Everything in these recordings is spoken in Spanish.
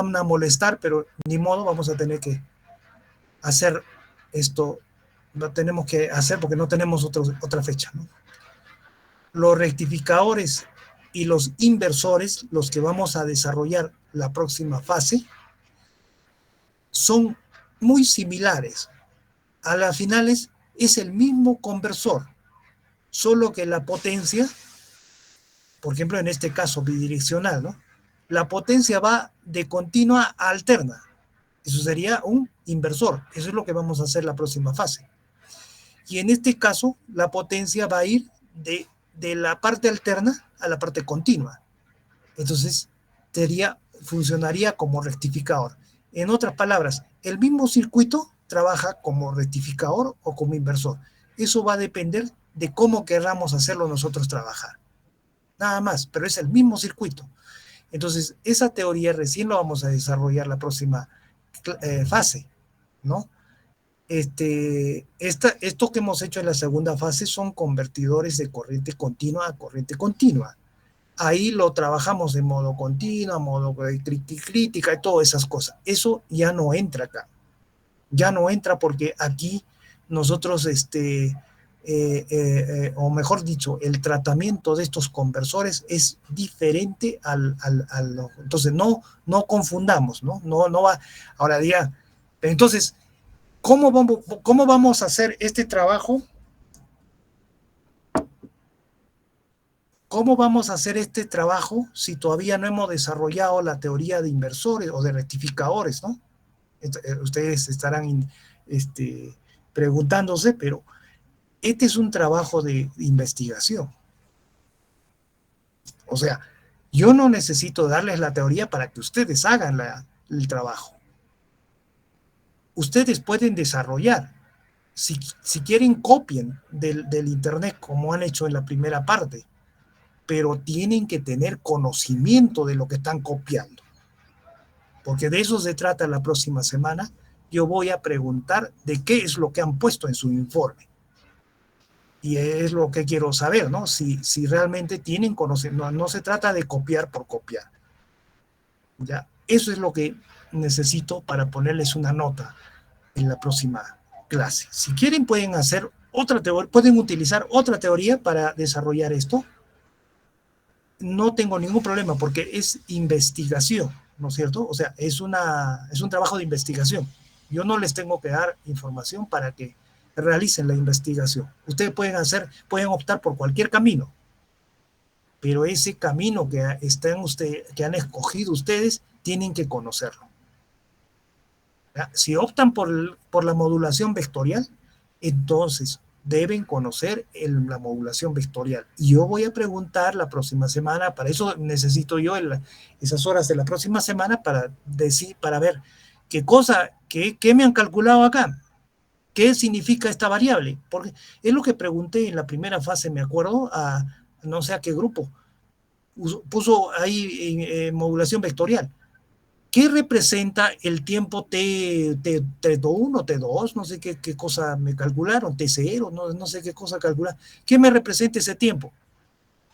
a molestar, pero ni modo, vamos a tener que hacer esto, lo tenemos que hacer porque no tenemos otra fecha, ¿no? Los rectificadores y los inversores, los que vamos a desarrollar la próxima fase, son muy similares. A las finales es el mismo conversor, solo que la potencia, por ejemplo en este caso bidireccional, ¿no? La potencia va de continua a alterna. Eso sería un inversor. Eso es lo que vamos a hacer la próxima fase. Y en este caso, la potencia va a ir de la parte alterna a la parte continua. Entonces, funcionaría como rectificador. En otras palabras, el mismo circuito trabaja como rectificador o como inversor. Eso va a depender de cómo querramos hacerlo nosotros trabajar. Nada más, pero es el mismo circuito. Entonces, esa teoría recién lo vamos a desarrollar la próxima fase, ¿no? Esto que hemos hecho en la segunda fase son convertidores de corriente continua a corriente continua. Ahí lo trabajamos de modo continuo, modo crítica y todas esas cosas. Eso ya no entra acá. Ya no entra porque aquí nosotros, o mejor dicho, el tratamiento de estos conversores es diferente entonces no confundamos, ¿no? No va, ahora diga, entonces, ¿cómo vamos a hacer este trabajo? ¿Cómo vamos a hacer este trabajo si todavía no hemos desarrollado la teoría de inversores o de rectificadores, ¿no? Ustedes estarán preguntándose, pero este es un trabajo de investigación. O sea, yo no necesito darles la teoría para que ustedes hagan el trabajo. Ustedes pueden desarrollar. Si quieren, copien del Internet como han hecho en la primera parte, pero tienen que tener conocimiento de lo que están copiando. Porque de eso se trata la próxima semana. Yo voy a preguntar de qué es lo que han puesto en su informe. Y es lo que quiero saber, ¿no? Si realmente tienen conocimiento. No se trata de copiar por copiar. ¿Ya? Eso es lo que necesito para ponerles una nota en la próxima clase. Si quieren, pueden hacer otra teoría, pueden utilizar otra teoría para desarrollar esto. No tengo ningún problema porque es investigación, ¿no es cierto? O sea, es un trabajo de investigación. Yo no les tengo que dar información para que realicen la investigación. Ustedes pueden optar por cualquier camino, pero ese camino que han escogido ustedes, tienen que conocerlo. ¿Ya? Si optan por la modulación vectorial, entonces deben conocer la modulación vectorial. Y yo voy a preguntar la próxima semana, para eso necesito yo esas horas de la próxima semana para ver qué me han calculado acá, qué significa esta variable, porque es lo que pregunté en la primera fase, me acuerdo, a no sé a qué grupo, puso ahí modulación vectorial. ¿Qué representa el tiempo T1, T2? No sé qué cosa me calcularon, T0, no sé qué cosa calcular. ¿Qué me representa ese tiempo?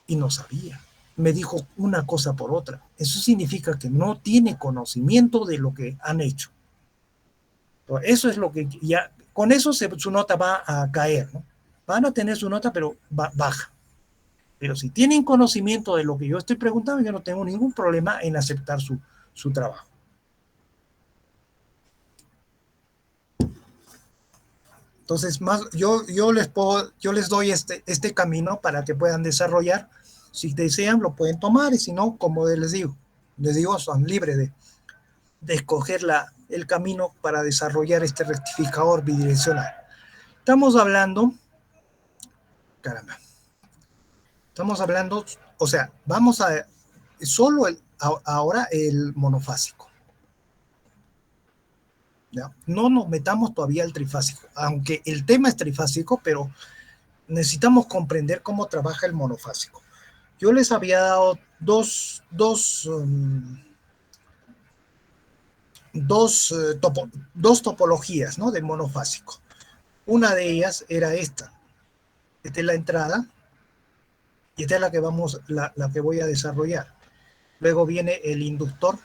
Y no sabía. Me dijo una cosa por otra. Eso significa que no tiene conocimiento de lo que han hecho. Eso es lo que ya, con eso su nota va a caer, ¿no? Van a tener su nota, pero baja. Pero si tienen conocimiento de lo que yo estoy preguntando, yo no tengo ningún problema en aceptar su trabajo. Entonces, yo les doy este camino para que puedan desarrollar. Si desean, lo pueden tomar, y si no, como les digo, son libres de escoger el camino para desarrollar este rectificador bidireccional. Estamos hablando, caramba, o sea, vamos a solo ahora el monofásico. ¿Ya? No nos metamos todavía al trifásico, aunque el tema es trifásico, pero necesitamos comprender cómo trabaja el monofásico. Yo les había dado dos topologías, ¿no?, del monofásico. Una de ellas era esta. Esta es la entrada y esta es la que voy a desarrollar. Luego viene el inductor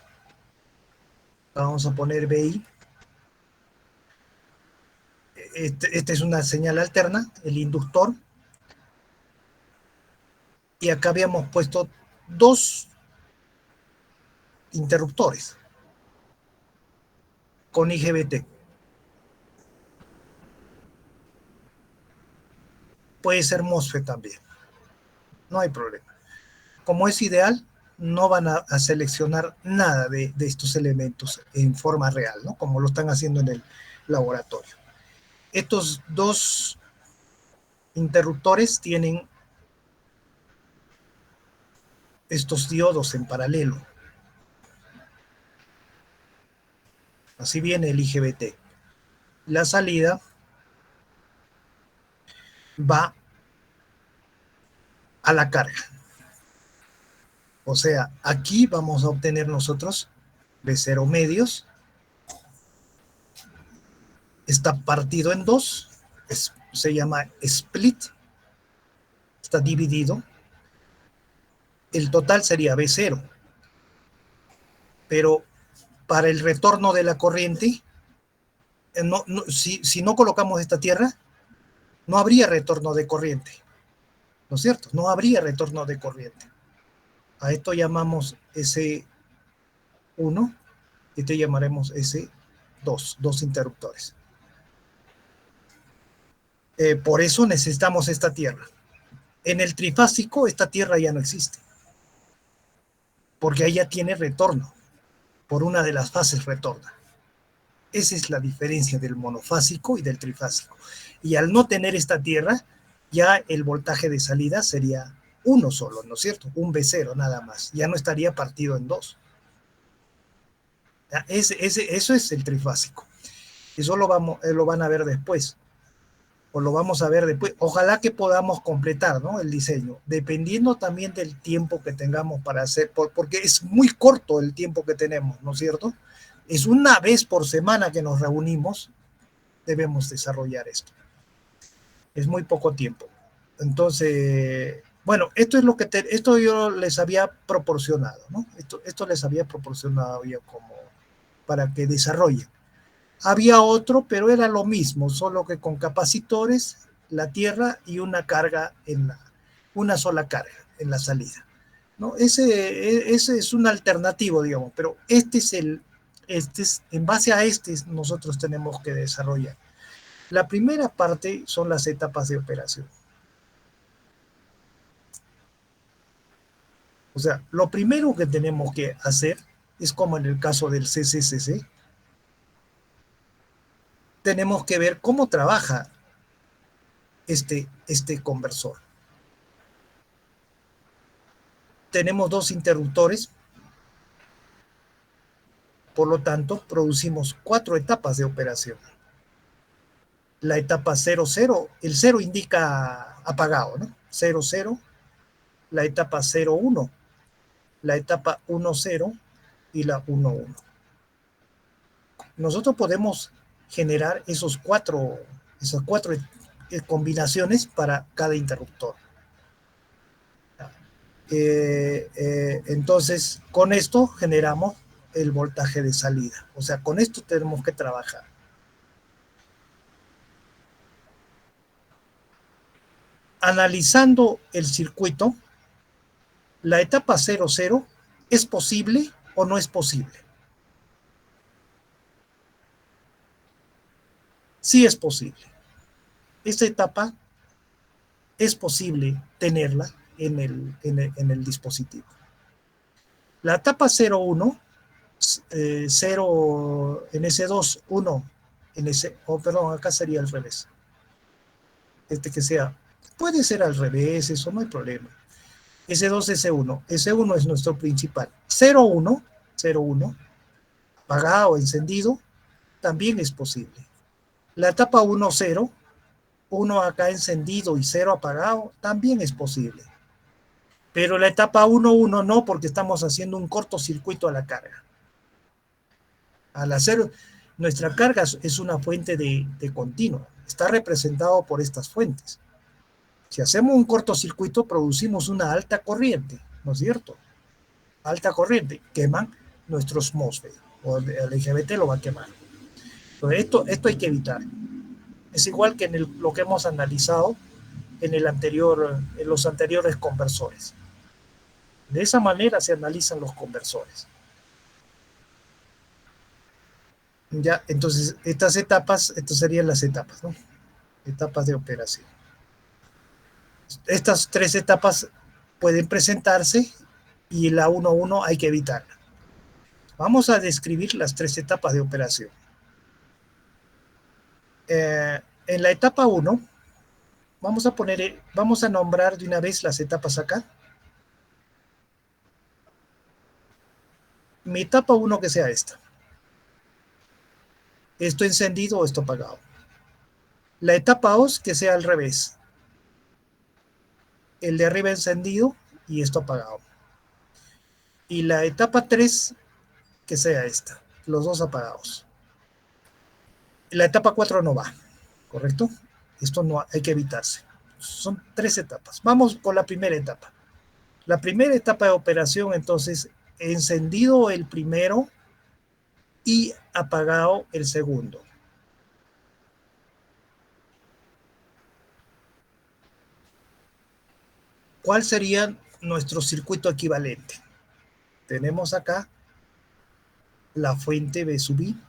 Vamos a poner BI. Esta es una señal alterna, el inductor. Y acá habíamos puesto dos interruptores con IGBT. Puede ser MOSFET también. No hay problema. Como es ideal, no van a seleccionar nada de estos elementos en forma real, ¿no? Como lo están haciendo en el laboratorio. Estos dos interruptores tienen estos diodos en paralelo. Así viene el IGBT. La salida va a la carga. O sea, aquí vamos a obtener nosotros B0 medios. Está partido en dos. Se llama split. Está dividido. El total sería B0. Pero para el retorno de la corriente, si no colocamos esta tierra, no habría retorno de corriente. ¿No es cierto? No habría retorno de corriente. A esto llamamos S1, y te llamaremos S2, dos interruptores. Por eso necesitamos esta tierra. En el trifásico, esta tierra ya no existe, porque ahí ya tiene retorno, por una de las fases retorna. Esa es la diferencia del monofásico y del trifásico. Y al no tener esta tierra, ya el voltaje de salida sería uno solo, ¿no es cierto? Un B0 nada más. Ya no estaría partido en dos. Eso es el trifásico. Eso lo van a ver después. O lo vamos a ver después. Ojalá que podamos completar, ¿no?, el diseño, dependiendo también del tiempo que tengamos para hacer, porque es muy corto el tiempo que tenemos, ¿no es cierto? Es una vez por semana que nos reunimos, debemos desarrollar esto. Es muy poco tiempo. Entonces, bueno, esto es lo que esto yo les había proporcionado, ¿no? Esto les había proporcionado yo como para que desarrollen. Había otro, pero era lo mismo, solo que con capacitores, la tierra y una carga una sola carga en la salida, ¿no? Ese es un alternativo, digamos, pero en base a nosotros tenemos que desarrollar. La primera parte son las etapas de operación. O sea, lo primero que tenemos que hacer es como en el caso del CCCC, tenemos que ver cómo trabaja este conversor. Tenemos dos interruptores, por lo tanto, producimos 4 etapas de operación. La etapa 00, el 0 indica apagado, ¿no? 00, la etapa 01, la etapa 10 y la 11. Nosotros podemos generar esas cuatro combinaciones para cada interruptor. Entonces, con esto generamos el voltaje de salida. O sea, con esto tenemos que trabajar. Analizando el circuito, la etapa 00, ¿es posible o no es posible? Sí es posible. Esta etapa es posible tenerla en el dispositivo. La etapa 01, 0 en S2, 1 en perdón, acá sería al revés. Que sea, puede ser al revés, eso no hay problema. S2, S1. S1 es nuestro principal. 01, 01, apagado, encendido, también es posible. La etapa 1, 0, 1 acá encendido y 0 apagado, también es posible. Pero la etapa 1, 1 no, porque estamos haciendo un cortocircuito a la carga. Al hacer, nuestra carga es una fuente de continuo. Está representado por estas fuentes. Si hacemos un cortocircuito, producimos una alta corriente, ¿no es cierto? Alta corriente, queman nuestros MOSFET. o el LGBT lo va a quemar. Entonces, esto hay que evitar. Es igual que lo que hemos analizado en los anteriores conversores. De esa manera se analizan los conversores. Ya, entonces, estas serían las etapas, ¿no? Etapas de operación. Estas tres etapas pueden presentarse y la 1.1 hay que evitarla. Vamos a describir las tres etapas de operación. En la etapa 1, vamos a nombrar de una vez las etapas acá. Mi etapa 1 que sea esta. Esto encendido o esto apagado. La etapa 2 que sea al revés. El de arriba encendido y esto apagado. Y la etapa 3 que sea esta. Los dos apagados. La etapa 4 no va. ¿Correcto? Esto no hay que evitarse. Son tres etapas. Vamos con la primera etapa. La primera etapa de operación, entonces, encendido el primero y apagado el segundo. ¿Cuál sería nuestro circuito equivalente? Tenemos acá la fuente B sub I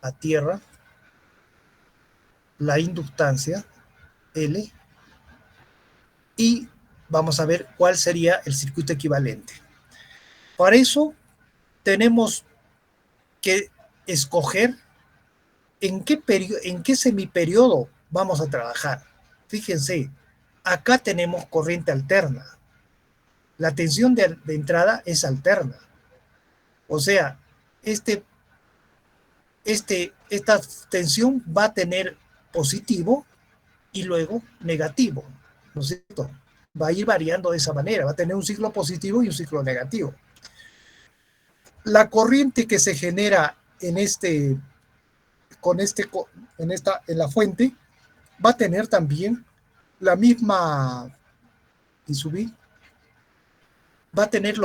a tierra, la inductancia L, y vamos a ver cuál sería el circuito equivalente. Para eso tenemos que escoger en qué semiperiodo vamos a trabajar. Fíjense, acá tenemos corriente alterna. La tensión de entrada es alterna. O sea, esta tensión va a tener positivo y luego negativo, ¿no es cierto? Va a ir variando de esa manera, va a tener un ciclo positivo y un ciclo negativo. La corriente que se genera en la fuente va a tener también la misma y subir, va a tener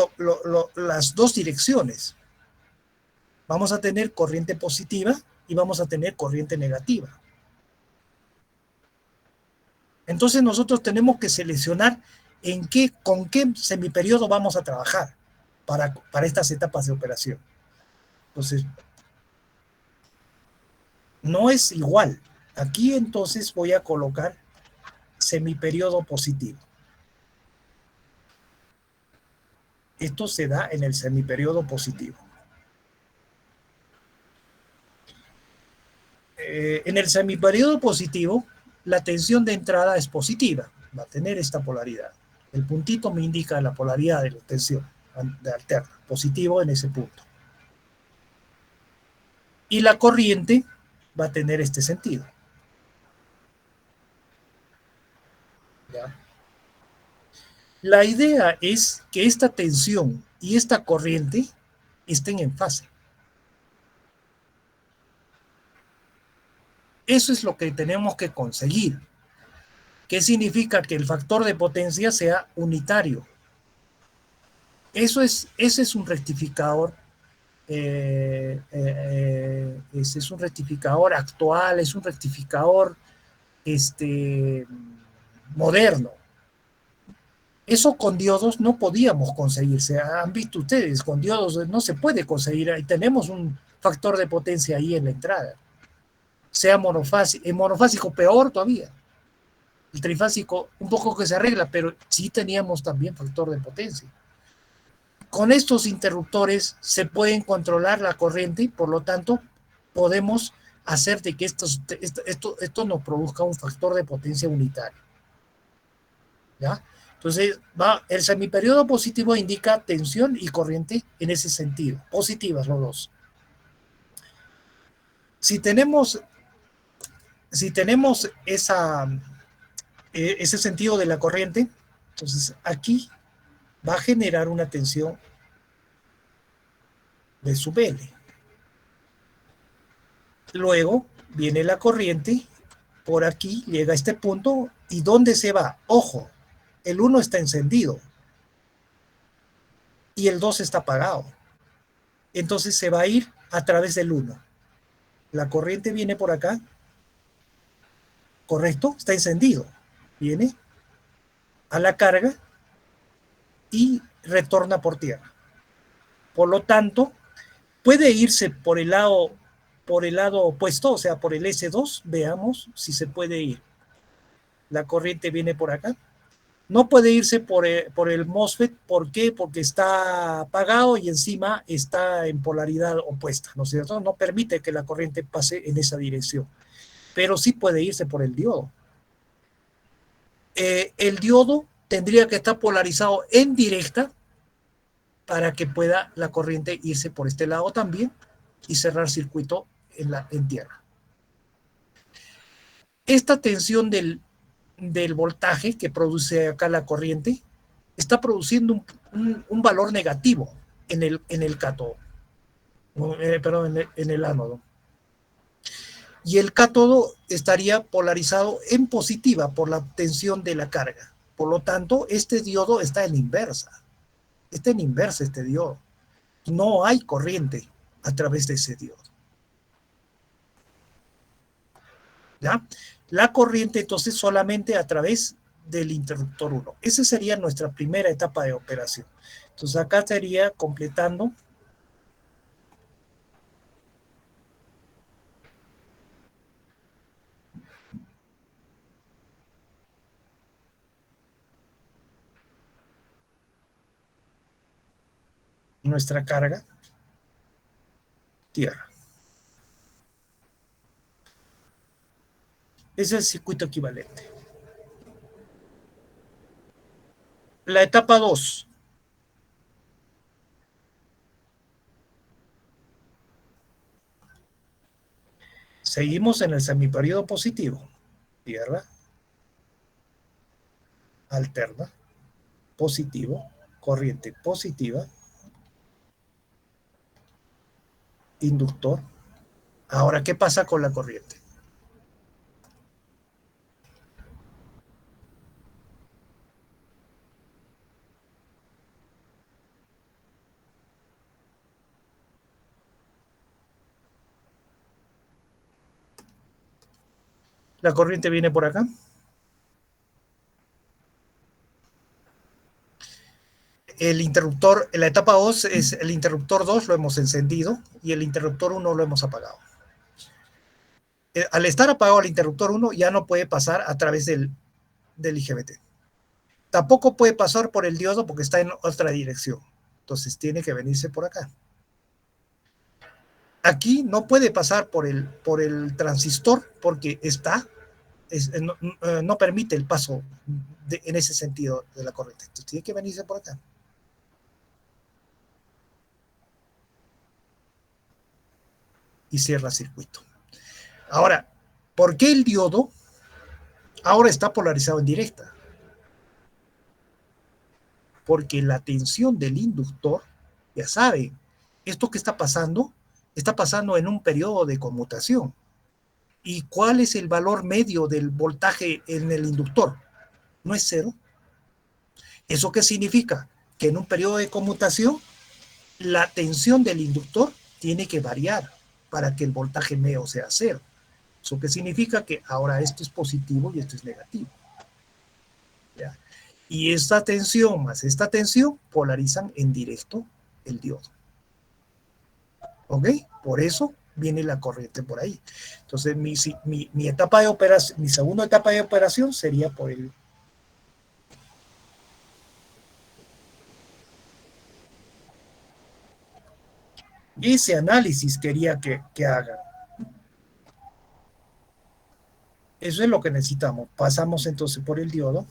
las dos direcciones. Vamos a tener corriente positiva y vamos a tener corriente negativa. Entonces nosotros tenemos que seleccionar con qué semiperiodo vamos a trabajar para estas etapas de operación. Entonces, no es igual. Aquí entonces voy a colocar semiperiodo positivo. Esto se da en el semiperiodo positivo. En el semiperiodo positivo, la tensión de entrada es positiva, va a tener esta polaridad. El puntito me indica la polaridad de la tensión de alterna, positivo en ese punto. Y la corriente va a tener este sentido. ¿Ya? La idea es que esta tensión y esta corriente estén en fase. Eso es lo que tenemos que conseguir. ¿Qué significa? Que el factor de potencia sea unitario. Ese es un rectificador. Ese es un rectificador actual, es un rectificador moderno. Eso con diodos no podíamos conseguirse. Han visto ustedes, con diodos no se puede conseguir. Ahí tenemos un factor de potencia ahí en la entrada. Sea monofásico, en monofásico peor todavía. El trifásico un poco que se arregla, pero sí teníamos también factor de potencia. Con estos interruptores se pueden controlar la corriente y por lo tanto podemos hacer de que esto nos produzca un factor de potencia unitario. ¿Ya? Entonces, el semiperiodo positivo indica tensión y corriente en ese sentido, positivas los dos. Si tenemos ese sentido de la corriente, entonces aquí va a generar una tensión de sub L. Luego viene la corriente, por aquí llega a este punto, ¿y dónde se va? Ojo, el 1 está encendido y el 2 está apagado. entonces se va a ir a través del 1. La corriente viene por acá, ¿correcto? Está encendido. Viene a la carga y retorna por tierra. Por lo tanto, puede irse por el lado opuesto, o sea, por el S2. Veamos si se puede ir. La corriente viene por acá. No puede irse por el MOSFET. ¿Por qué? Porque está apagado y encima está en polaridad opuesta, ¿no es cierto? No permite que la corriente pase en esa dirección. Pero sí puede irse por el diodo. El diodo tendría que estar polarizado en directa para que pueda la corriente irse por este lado también y cerrar circuito en tierra. Esta tensión del voltaje que produce acá la corriente está produciendo un valor negativo en el cátodo, perdón, en el ánodo. Y el cátodo estaría polarizado en positiva por la tensión de la carga. Por lo tanto, este diodo está en inversa. Está en inversa este diodo. No hay corriente a través de ese diodo. ¿Ya? La corriente entonces solamente a través del interruptor 1. Esa sería nuestra primera etapa de operación. Entonces acá estaría completando nuestra carga tierra. Ese es el circuito equivalente. La etapa 2. Seguimos en el semiperiodo positivo. Tierra, alterna, positivo, corriente positiva, inductor. Ahora, ¿qué pasa con la corriente? La corriente viene por acá. El interruptor, en la etapa 2 es el interruptor 2 lo hemos encendido y el interruptor 1 lo hemos apagado. Al estar apagado el interruptor 1 ya no puede pasar a través del IGBT. Tampoco puede pasar por el diodo porque está en otra dirección. Entonces tiene que venirse por acá. Aquí no puede pasar por el transistor porque no permite el paso en ese sentido de la corriente. Entonces tiene que venirse por acá. Y cierra circuito. Ahora, ¿por qué el diodo ahora está polarizado en directa? Porque la tensión del inductor, ya saben, esto que está pasando en un periodo de conmutación. ¿Y cuál es el valor medio del voltaje en el inductor? No es cero. ¿Eso qué significa? Que en un periodo de conmutación la tensión del inductor tiene que variar para que el voltaje medio sea cero. ¿Eso qué significa? Que ahora esto es positivo y esto es negativo. ¿Ya? Y esta tensión más esta tensión polarizan en directo el diodo. ¿Ok? Por eso viene la corriente por ahí. Entonces, mi etapa de operación, mi segunda etapa de operación sería por el. Ese análisis quería que hagan. Eso es lo que necesitamos. Pasamos entonces por el diodo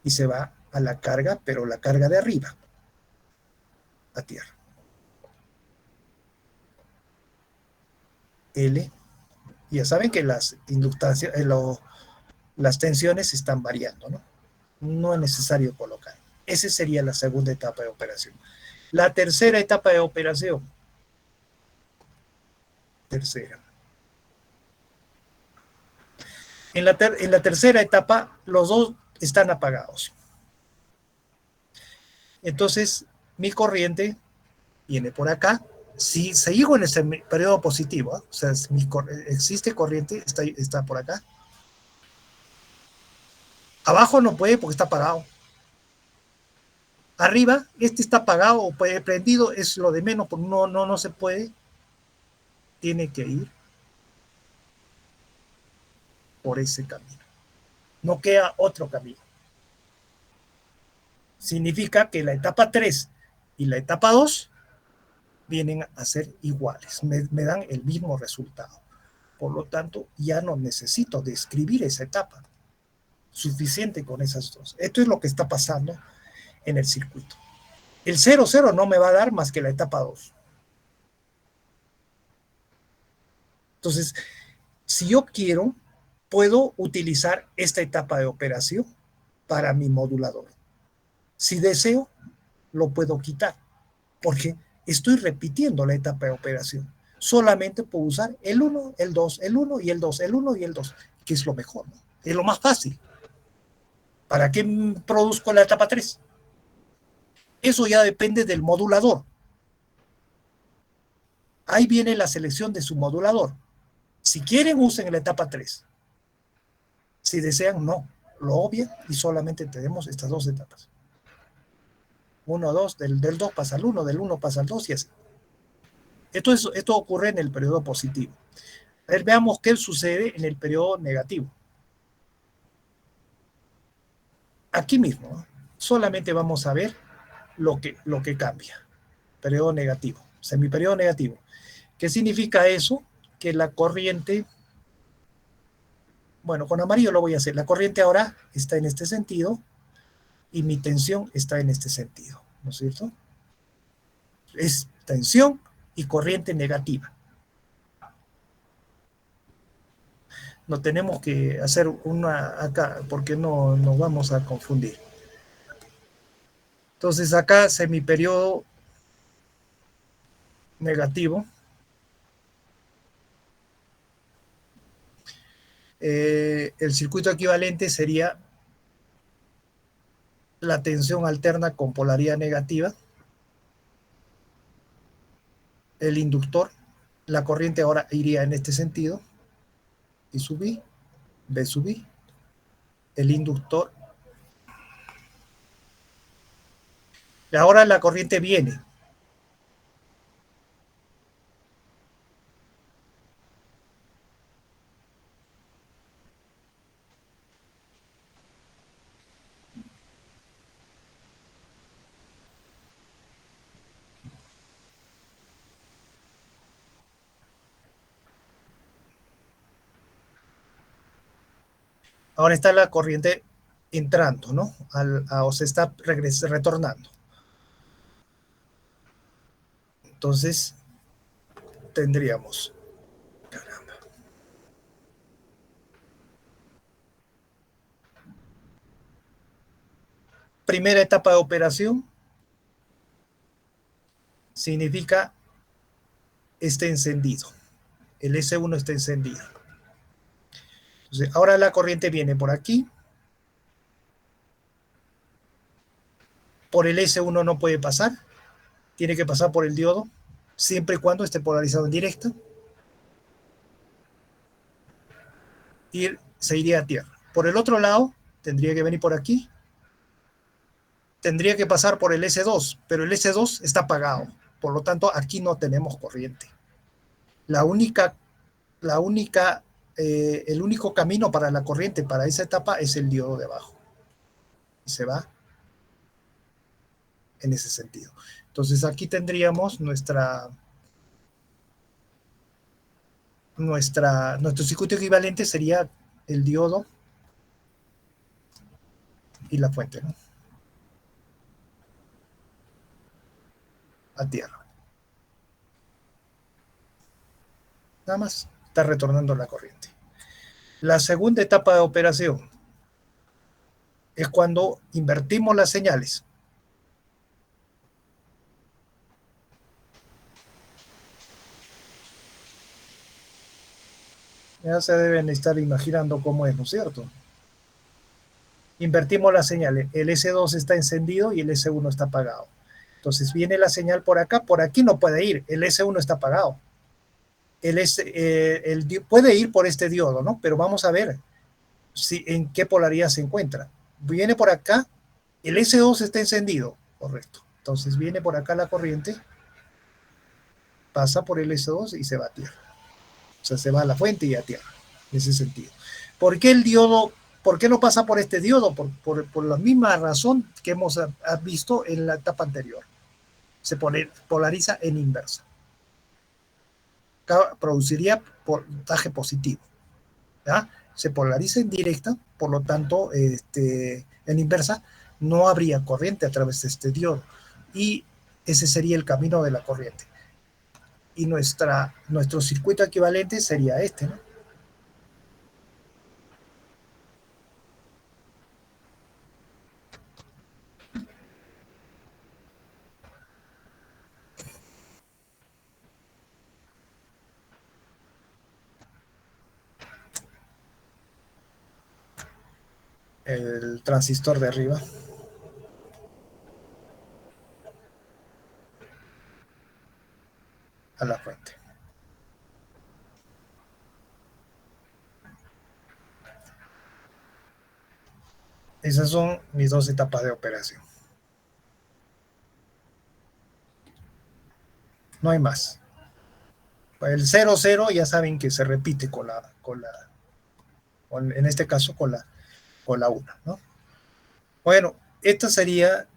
y se va a la carga, pero la carga de arriba, a tierra. L. Ya saben que las inductancias, las tensiones están variando, ¿no? No es necesario colocar. Esa sería la segunda etapa de operación. La tercera etapa de operación. Tercera. En la tercera etapa, los dos están apagados. Entonces, Mi corriente viene por acá. Si sigo en ese periodo positivo, o sea, existe corriente, está por acá. Abajo no puede porque está apagado. Arriba, este está apagado o prendido, es lo de menos, porque no se puede. Tiene que ir por ese camino. No queda otro camino. Significa que la etapa 3 y la etapa 2 vienen a ser iguales, me dan el mismo resultado. Por lo tanto, ya no necesito describir esa etapa. Suficiente con esas dos. Esto es lo que está pasando en el circuito. El 0,0 no me va a dar más que la etapa 2. Entonces, si yo quiero, puedo utilizar esta etapa de operación para mi modulador. Si deseo, lo puedo quitar, porque estoy repitiendo la etapa de operación. Solamente puedo usar el 1, el 2, el 1 y el 2, el 1 y el 2, que es lo mejor, ¿no? Es lo más fácil. ¿Para qué produzco la etapa 3? Eso ya depende del modulador. Ahí viene la selección de su modulador. Si quieren, usen la etapa 3. Si desean, no. Lo obvian y solamente tenemos estas dos etapas. 1, 2, del 2 pasa al 1, del 1 pasa al 2 y así. Esto ocurre en el periodo positivo. A ver, veamos qué sucede en el periodo negativo. Aquí mismo, ¿no? Solamente vamos a ver lo que cambia. Periodo negativo, semiperiodo negativo. ¿Qué significa eso? Que la corriente, bueno, con amarillo lo voy a hacer. La corriente ahora está en este sentido y mi tensión está en este sentido, ¿no es cierto? Es tensión y corriente negativa. No tenemos que hacer una acá porque no nos vamos a confundir. Entonces acá semiperiodo negativo. El circuito equivalente sería la tensión alterna con polaridad negativa. El inductor, la corriente ahora iría en este sentido. I sub I, B sub I. El inductor. Y ahora la corriente viene. Ahora está la corriente entrando, ¿no? O se está retornando. Entonces, tendríamos. Caramba. Primera etapa de operación significa esté encendido. El S1 está encendido. Entonces, ahora la corriente viene por aquí. Por el S1 no puede pasar. Tiene que pasar por el diodo, siempre y cuando esté polarizado en directa. Y se iría a tierra. Por el otro lado, tendría que venir por aquí. Tendría que pasar por el S2, pero el S2 está apagado. Por lo tanto, aquí no tenemos corriente. El único camino para la corriente para esa etapa es el diodo de abajo. Y se va en ese sentido. Entonces aquí tendríamos nuestro circuito equivalente sería el diodo y la fuente, ¿no? A tierra. Nada más está retornando la corriente. La segunda etapa de operación es cuando invertimos las señales. Ya se deben estar imaginando cómo es, ¿no es cierto? Invertimos las señales. El S2 está encendido y el S1 está apagado. Entonces viene la señal por acá, por aquí no puede ir, el S1 está apagado. Puede ir por este diodo, ¿no? Pero vamos a ver en qué polaridad se encuentra. Viene por acá, el S2 está encendido, correcto. Entonces viene por acá la corriente, pasa por el S2 y se va a tierra. O sea, se va a la fuente y a tierra, en ese sentido. ¿Por qué el diodo, por qué no pasa por este diodo? Por la misma razón que hemos visto en la etapa anterior. Se polariza en inversa. Produciría voltaje positivo. ¿Ya? Se polariza en directa, por lo tanto, en inversa, no habría corriente a través de este diodo. Y ese sería el camino de la corriente. Y nuestro circuito equivalente sería este, ¿no? El transistor de arriba. A la fuente. Esas son mis dos etapas de operación. No hay más. El 0,0 ya saben que se repite en este caso con la 1, ¿no? Bueno, esta sería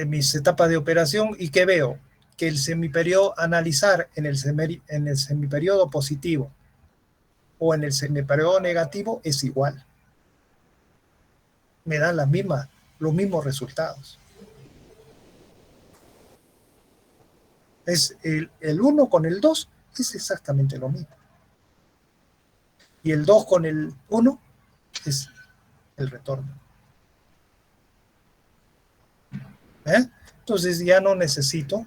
mis etapas de operación y que veo que el semiperiodo, analizar en el semiperiodo positivo o en el semiperiodo negativo es igual. Me dan los mismos resultados. Es el 1 con el 2 es exactamente lo mismo. Y el 2 con el 1 es el retorno. Entonces ya no necesito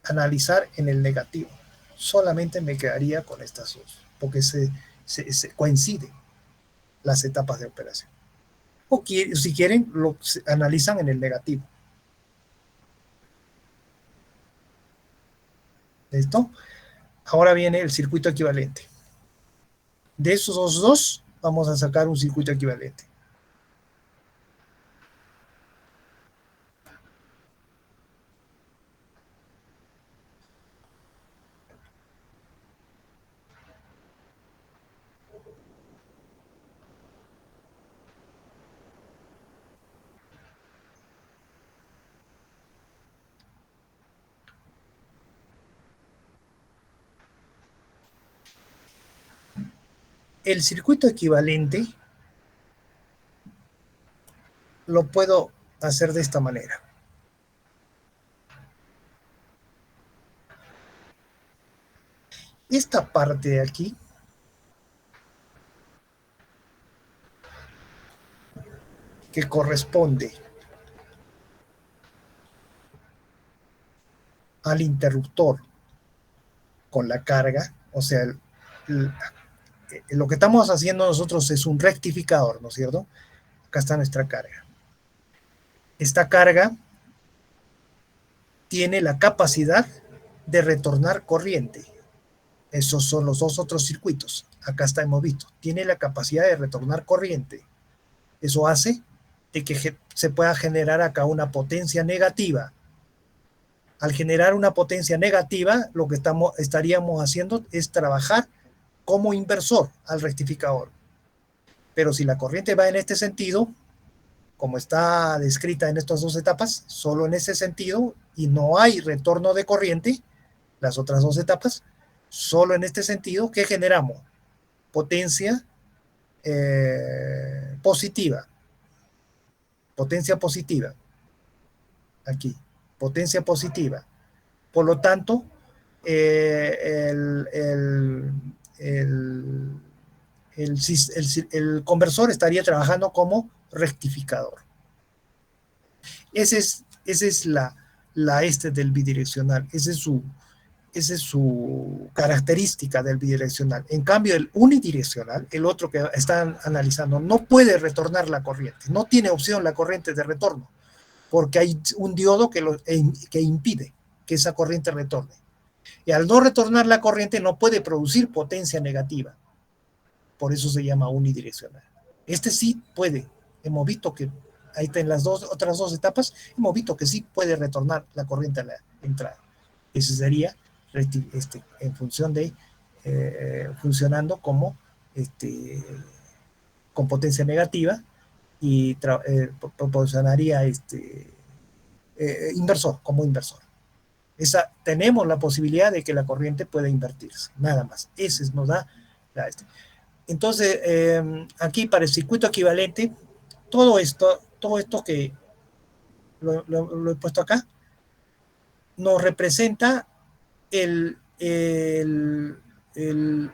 analizar en el negativo. Solamente me quedaría con estas dos, porque se coinciden las etapas de operación. O si quieren, lo analizan en el negativo. ¿Listo? Ahora viene el circuito equivalente. De esos dos, vamos a sacar un circuito equivalente. El circuito equivalente lo puedo hacer de esta manera. Esta parte de aquí que corresponde al interruptor con la carga, o sea, lo que estamos haciendo nosotros es un rectificador, ¿no es cierto? Acá está nuestra carga. Esta carga tiene la capacidad de retornar corriente. Esos son los dos otros circuitos. Acá está, hemos visto. Tiene la capacidad de retornar corriente. Eso hace de que se pueda generar acá una potencia negativa. Al generar una potencia negativa, lo que estaríamos haciendo es trabajar como inversor al rectificador. Pero si la corriente va en este sentido, como está descrita en estas dos etapas, solo en ese sentido, y no hay retorno de corriente, las otras dos etapas, solo en este sentido, ¿qué generamos? Potencia positiva. Potencia positiva. Aquí. Potencia positiva. Por lo tanto, el conversor estaría trabajando como rectificador. Esa es la del bidireccional. Esa es su característica del bidireccional. En cambio, el unidireccional, el otro que están analizando, no puede retornar la corriente. No tiene opción la corriente de retorno. porque hay un diodo que impide que esa corriente retorne. Y al no retornar la corriente no puede producir potencia negativa. Por eso se llama unidireccional. Este sí puede. Hemos visto que ahí está en las otras dos etapas, hemos visto que sí puede retornar la corriente a la entrada. Ese sería en función de funcionando como con potencia negativa y proporcionaría inversor, como inversor. Tenemos la posibilidad de que la corriente pueda invertirse, nada más. Ese nos da Entonces, aquí para el circuito equivalente, todo esto que lo he puesto acá, nos representa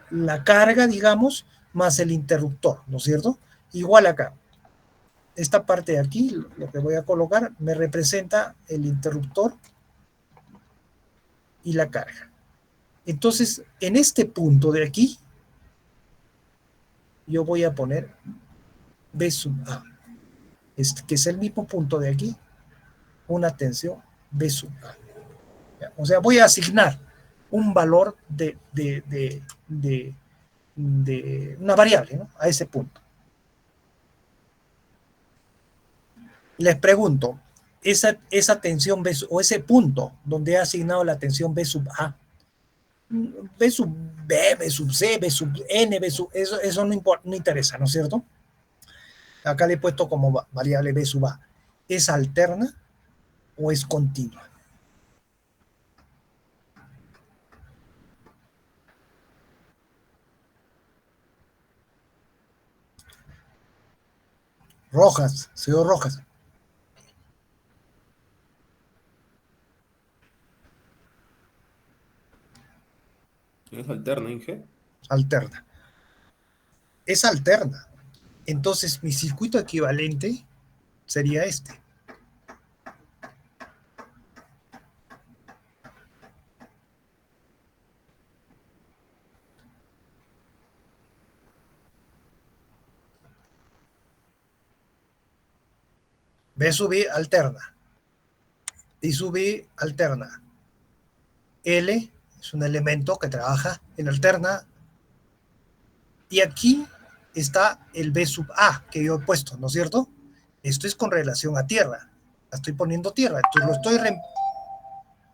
la carga, digamos, más el interruptor, ¿no es cierto? Igual acá. Esta parte de aquí, lo que voy a colocar, me representa el interruptor y la carga. Entonces, en este punto de aquí, yo voy a poner B sub A, que es el mismo punto de aquí, una tensión B sub A. O sea, voy a asignar un valor de una variable, ¿no?, a ese punto. Les pregunto, esa tensión B o ese punto donde he asignado la tensión B sub A, B sub B, B sub C, B sub N, B sub, eso no interesa, ¿no es cierto? Acá le he puesto como variable B sub A. ¿Es alterna o es continua? Rojas, señor Rojas. Es alterna, Inge. Alterna. Es alterna. Entonces, mi circuito equivalente sería este. B sub I alterna. I sub I alterna. L es un elemento que trabaja en alterna. Y aquí está el B sub A que yo he puesto, ¿no es cierto? Esto es con relación a tierra. La estoy poniendo tierra. Entonces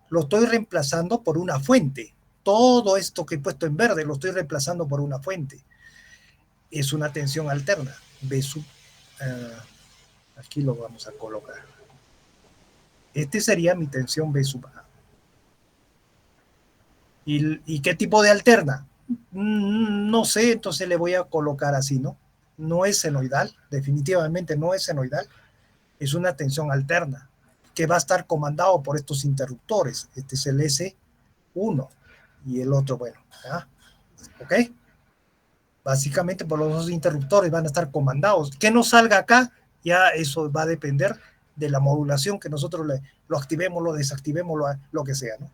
lo estoy reemplazando por una fuente. Todo esto que he puesto en verde lo estoy reemplazando por una fuente. Es una tensión alterna. B sub aquí lo vamos a colocar. Este sería mi tensión B sub A. ¿Y qué tipo de alterna? No sé, entonces le voy a colocar así, ¿no? No es senoidal, definitivamente no es senoidal. Es una tensión alterna que va a estar comandado por estos interruptores. Este es el S1 y el otro, bueno, ¿ya? ¿Ok? Básicamente por los dos interruptores van a estar comandados. Que no salga acá, ya eso va a depender de la modulación que nosotros lo activemos, lo desactivemos, lo que sea, ¿no?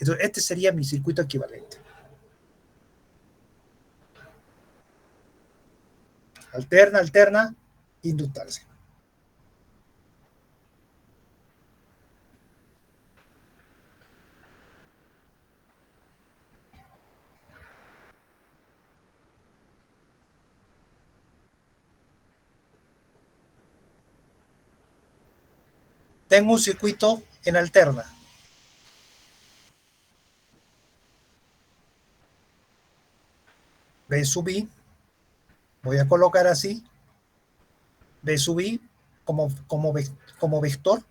Entonces, este sería mi circuito equivalente. Alterna, alterna, inductarse. Tengo un circuito en alterna. B sub I, voy a colocar así, B sub I como vector,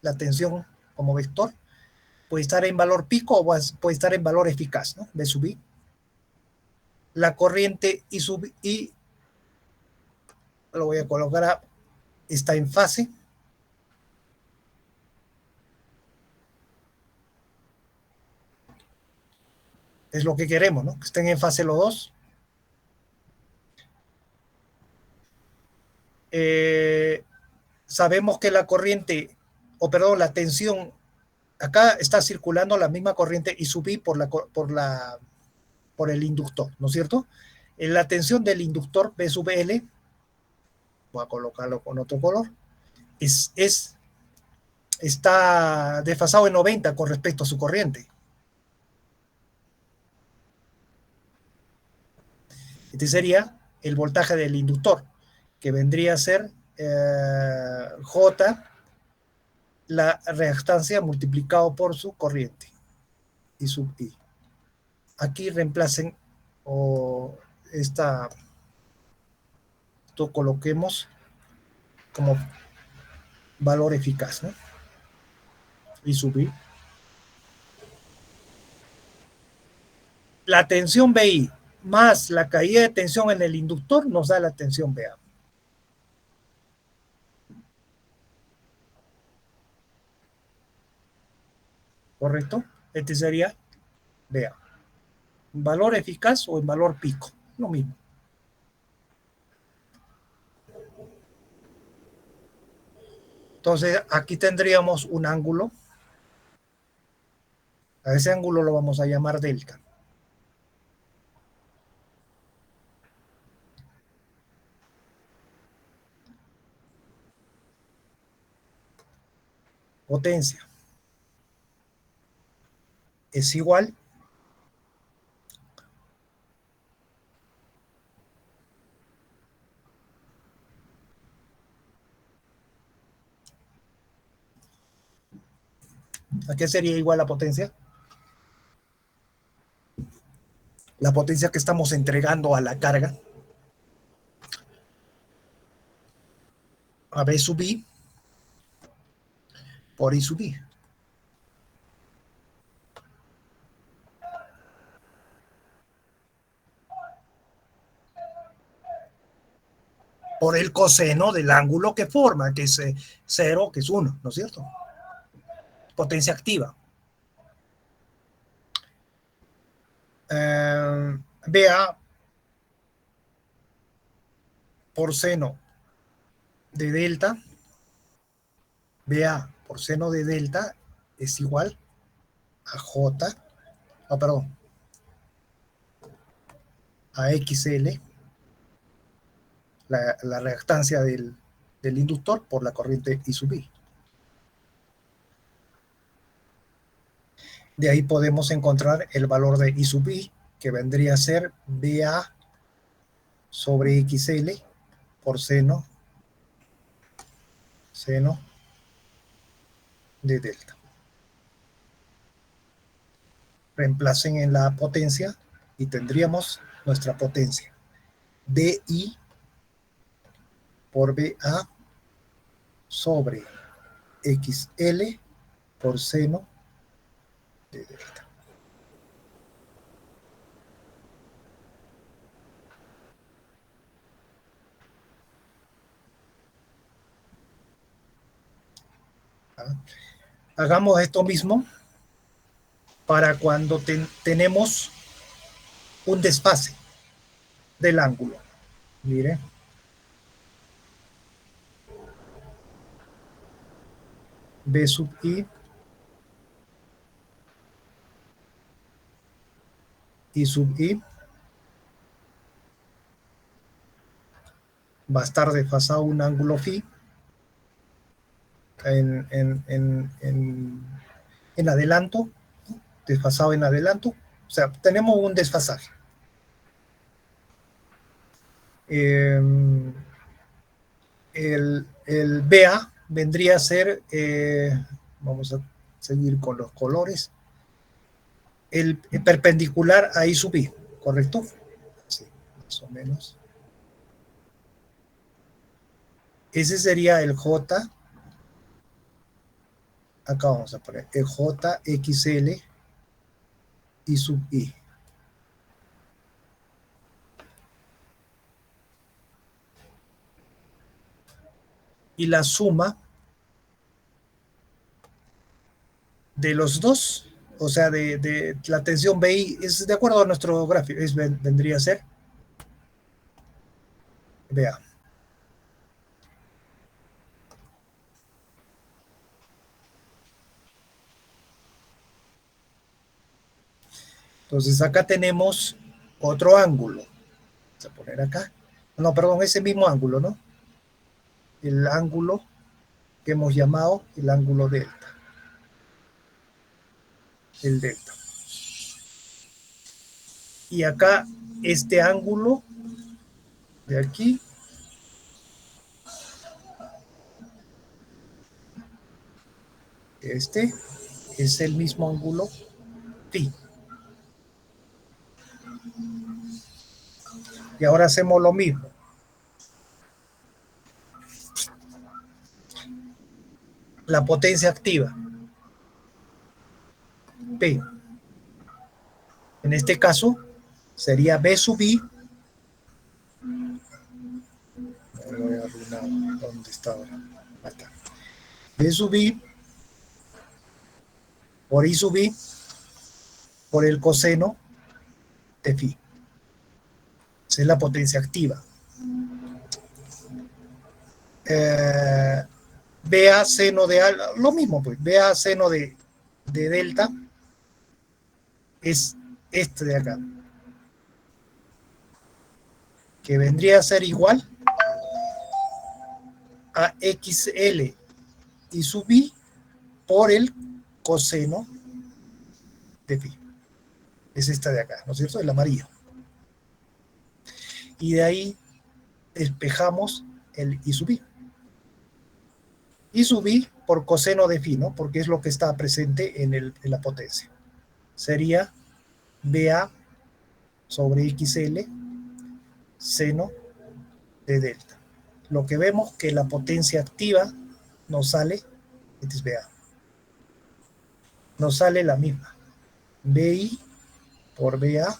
la tensión como vector, puede estar en valor pico o puede estar en valor eficaz, ¿no? B sub I. La corriente I sub I, lo voy a colocar está en fase. Es lo que queremos, ¿no? Que estén en fase los dos. Sabemos que la corriente, la tensión, acá está circulando la misma corriente I sub I por el inductor, ¿no es cierto? La tensión del inductor B sub L, voy a colocarlo con otro color, es está desfasado en 90 con respecto a su corriente. Este sería el voltaje del inductor, que vendría a ser J, la reactancia multiplicado por su corriente, I sub I. Aquí reemplacen o esto coloquemos como valor eficaz, ¿no? I sub I. La tensión BI más la caída de tensión en el inductor nos da la tensión BA. ¿Correcto? Este sería BA. Valor eficaz o en valor pico, lo mismo. Entonces, aquí tendríamos un ángulo. A ese ángulo lo vamos a llamar delta. Potencia es igual ¿a qué sería igual la potencia? La potencia que estamos entregando a la carga, a B sub I por I sub I. Por el coseno del ángulo que forma, que es 0, que es 1, ¿no es cierto? Potencia activa. BA por seno de delta, BA por seno de delta es igual a J, perdón, a XL, la reactancia del inductor por la corriente I sub I. De ahí podemos encontrar el valor de I sub I, que vendría a ser BA sobre XL por seno de delta. Reemplacen en la potencia y tendríamos nuestra potencia. BI por BA sobre XL por seno de delta. Hagamos esto mismo para cuando tenemos un desfase del ángulo. Mire. B sub I sub I va a estar desfasado un ángulo phi en adelanto, desfasado en adelanto, o sea, tenemos un desfasaje. El BA vendría a ser, vamos a seguir con los colores, el perpendicular a I sub I, ¿correcto? Sí, más o menos. Ese sería el J. Acá vamos a poner el JXL I sub I. Y la suma de los dos, o sea, de la tensión BI, es de acuerdo a nuestro gráfico, vendría a ser, vea. Entonces acá tenemos otro ángulo. Vamos a poner acá. No, perdón, ese mismo ángulo, ¿no? El ángulo que hemos llamado el ángulo delta, el delta. Y acá este ángulo de aquí este es el mismo ángulo phi. Y ahora hacemos lo mismo. La potencia activa, P. En este caso sería B sub I. Me voy a arruinar. ¿Dónde está ahora? Ahí está. B sub I por I sub I por el coseno de phi. Esa es la potencia activa. BA seno de alfa, lo mismo pues, BA seno de delta es este de acá, que vendría a ser igual a XL y sub I por el coseno de phi. Es esta de acá, ¿no es cierto? El amarillo. Y de ahí despejamos el I sub I. I sub I por coseno de phi, ¿no? Porque es lo que está presente en la potencia. Sería BA sobre XL seno de delta. Lo que vemos que la potencia activa nos sale, este es BA, nos sale la misma. BI por BA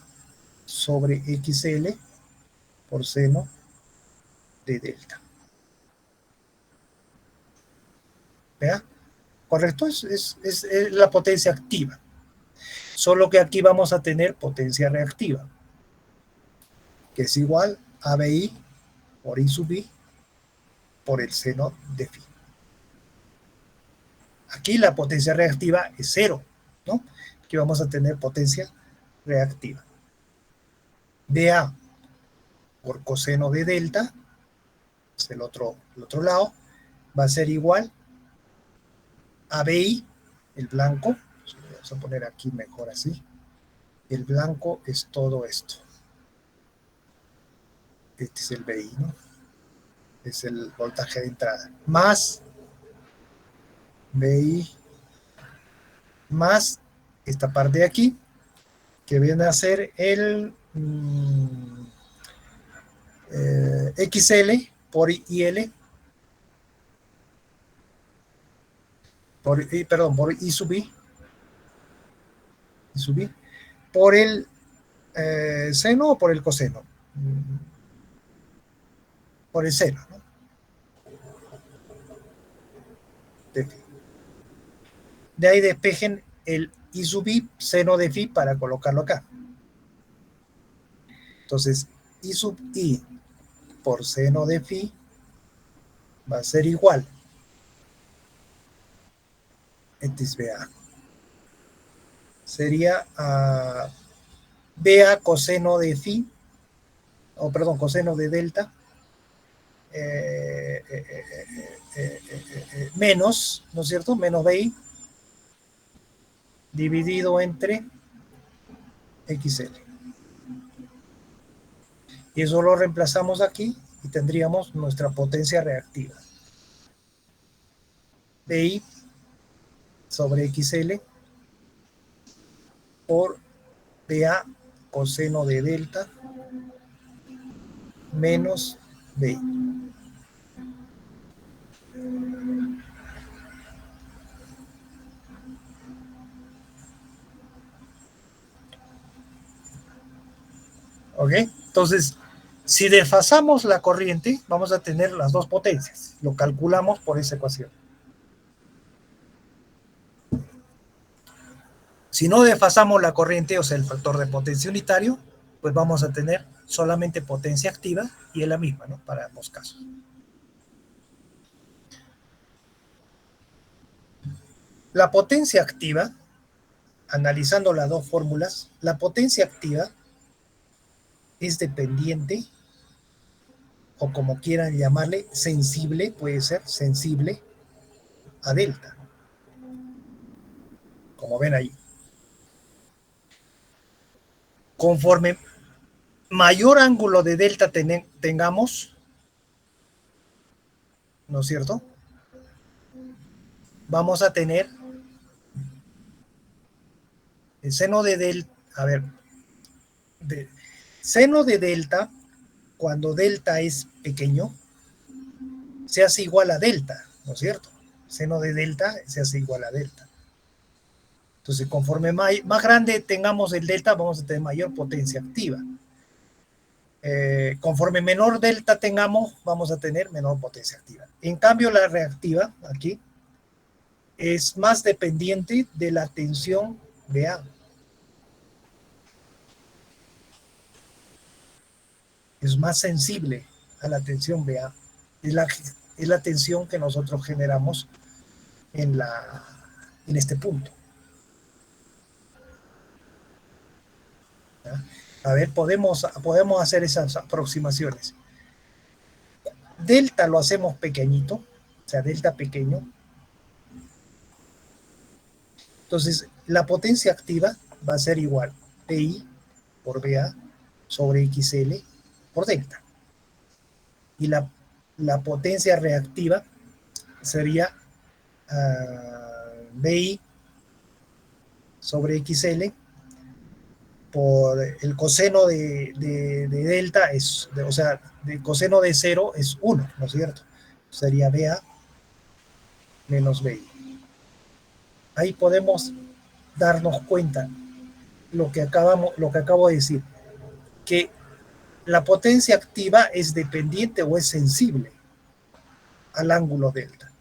sobre XL por seno de delta. ¿Vea? Correcto, es la potencia activa. Solo que aquí vamos a tener potencia reactiva, que es igual a BI por I sub I por el seno de phi. Aquí la potencia reactiva es cero, ¿no? Aquí vamos a tener potencia reactiva. BA por coseno de delta, es el otro lado, va a ser igual a BI, el blanco, vamos a poner aquí mejor así, el blanco es todo esto. Este es el BI, ¿no? Es el voltaje de entrada, más BI, más esta parte de aquí, que viene a ser el XL por IL, por I sub I, por el seno o por el coseno, por el seno, ¿no? De ahí despejen el I sub I seno de phi para colocarlo acá. Entonces, I sub I por seno de phi va a ser igual. Este es BA. Sería BA coseno de phi, o perdón, coseno de delta, menos, ¿no es cierto? Menos BI dividido entre XL. Y eso lo reemplazamos aquí y tendríamos nuestra potencia reactiva. BI sobre XL por BA coseno de delta menos BI. ¿Ok? Entonces, si desfasamos la corriente, vamos a tener las dos potencias. Lo calculamos por esa ecuación. Si no desfasamos la corriente, o sea, el factor de potencia unitario, pues vamos a tener solamente potencia activa y es la misma, ¿no? Para ambos casos. La potencia activa, analizando las dos fórmulas, la potencia activa es dependiente, o como quieran llamarle, sensible, puede ser sensible, a delta, como ven ahí. Conforme mayor ángulo de delta tengamos, ¿no es cierto? Vamos a tener el seno de delta, a ver, seno de delta, cuando delta es pequeño, se hace igual a delta, ¿no es cierto? Seno de delta se hace igual a delta. Entonces, conforme más grande tengamos el delta, vamos a tener mayor potencia activa. Conforme menor delta tengamos, vamos a tener menor potencia activa. En cambio, la reactiva, aquí, es más dependiente de la tensión BA. Es más sensible a la tensión BA. Es la tensión que nosotros generamos en este punto. ¿Ya? A ver, podemos hacer esas aproximaciones. Delta lo hacemos pequeñito, o sea, delta pequeño. Entonces, la potencia activa va a ser igual PI por BA sobre XL por delta. Y la potencia reactiva sería BI sobre XL por el coseno de delta, o sea, el coseno de 0 es 1, ¿no es cierto? Sería BA menos BI. Ahí podemos darnos cuenta lo que acabo de decir, que la potencia activa es dependiente o es sensible al ángulo delta.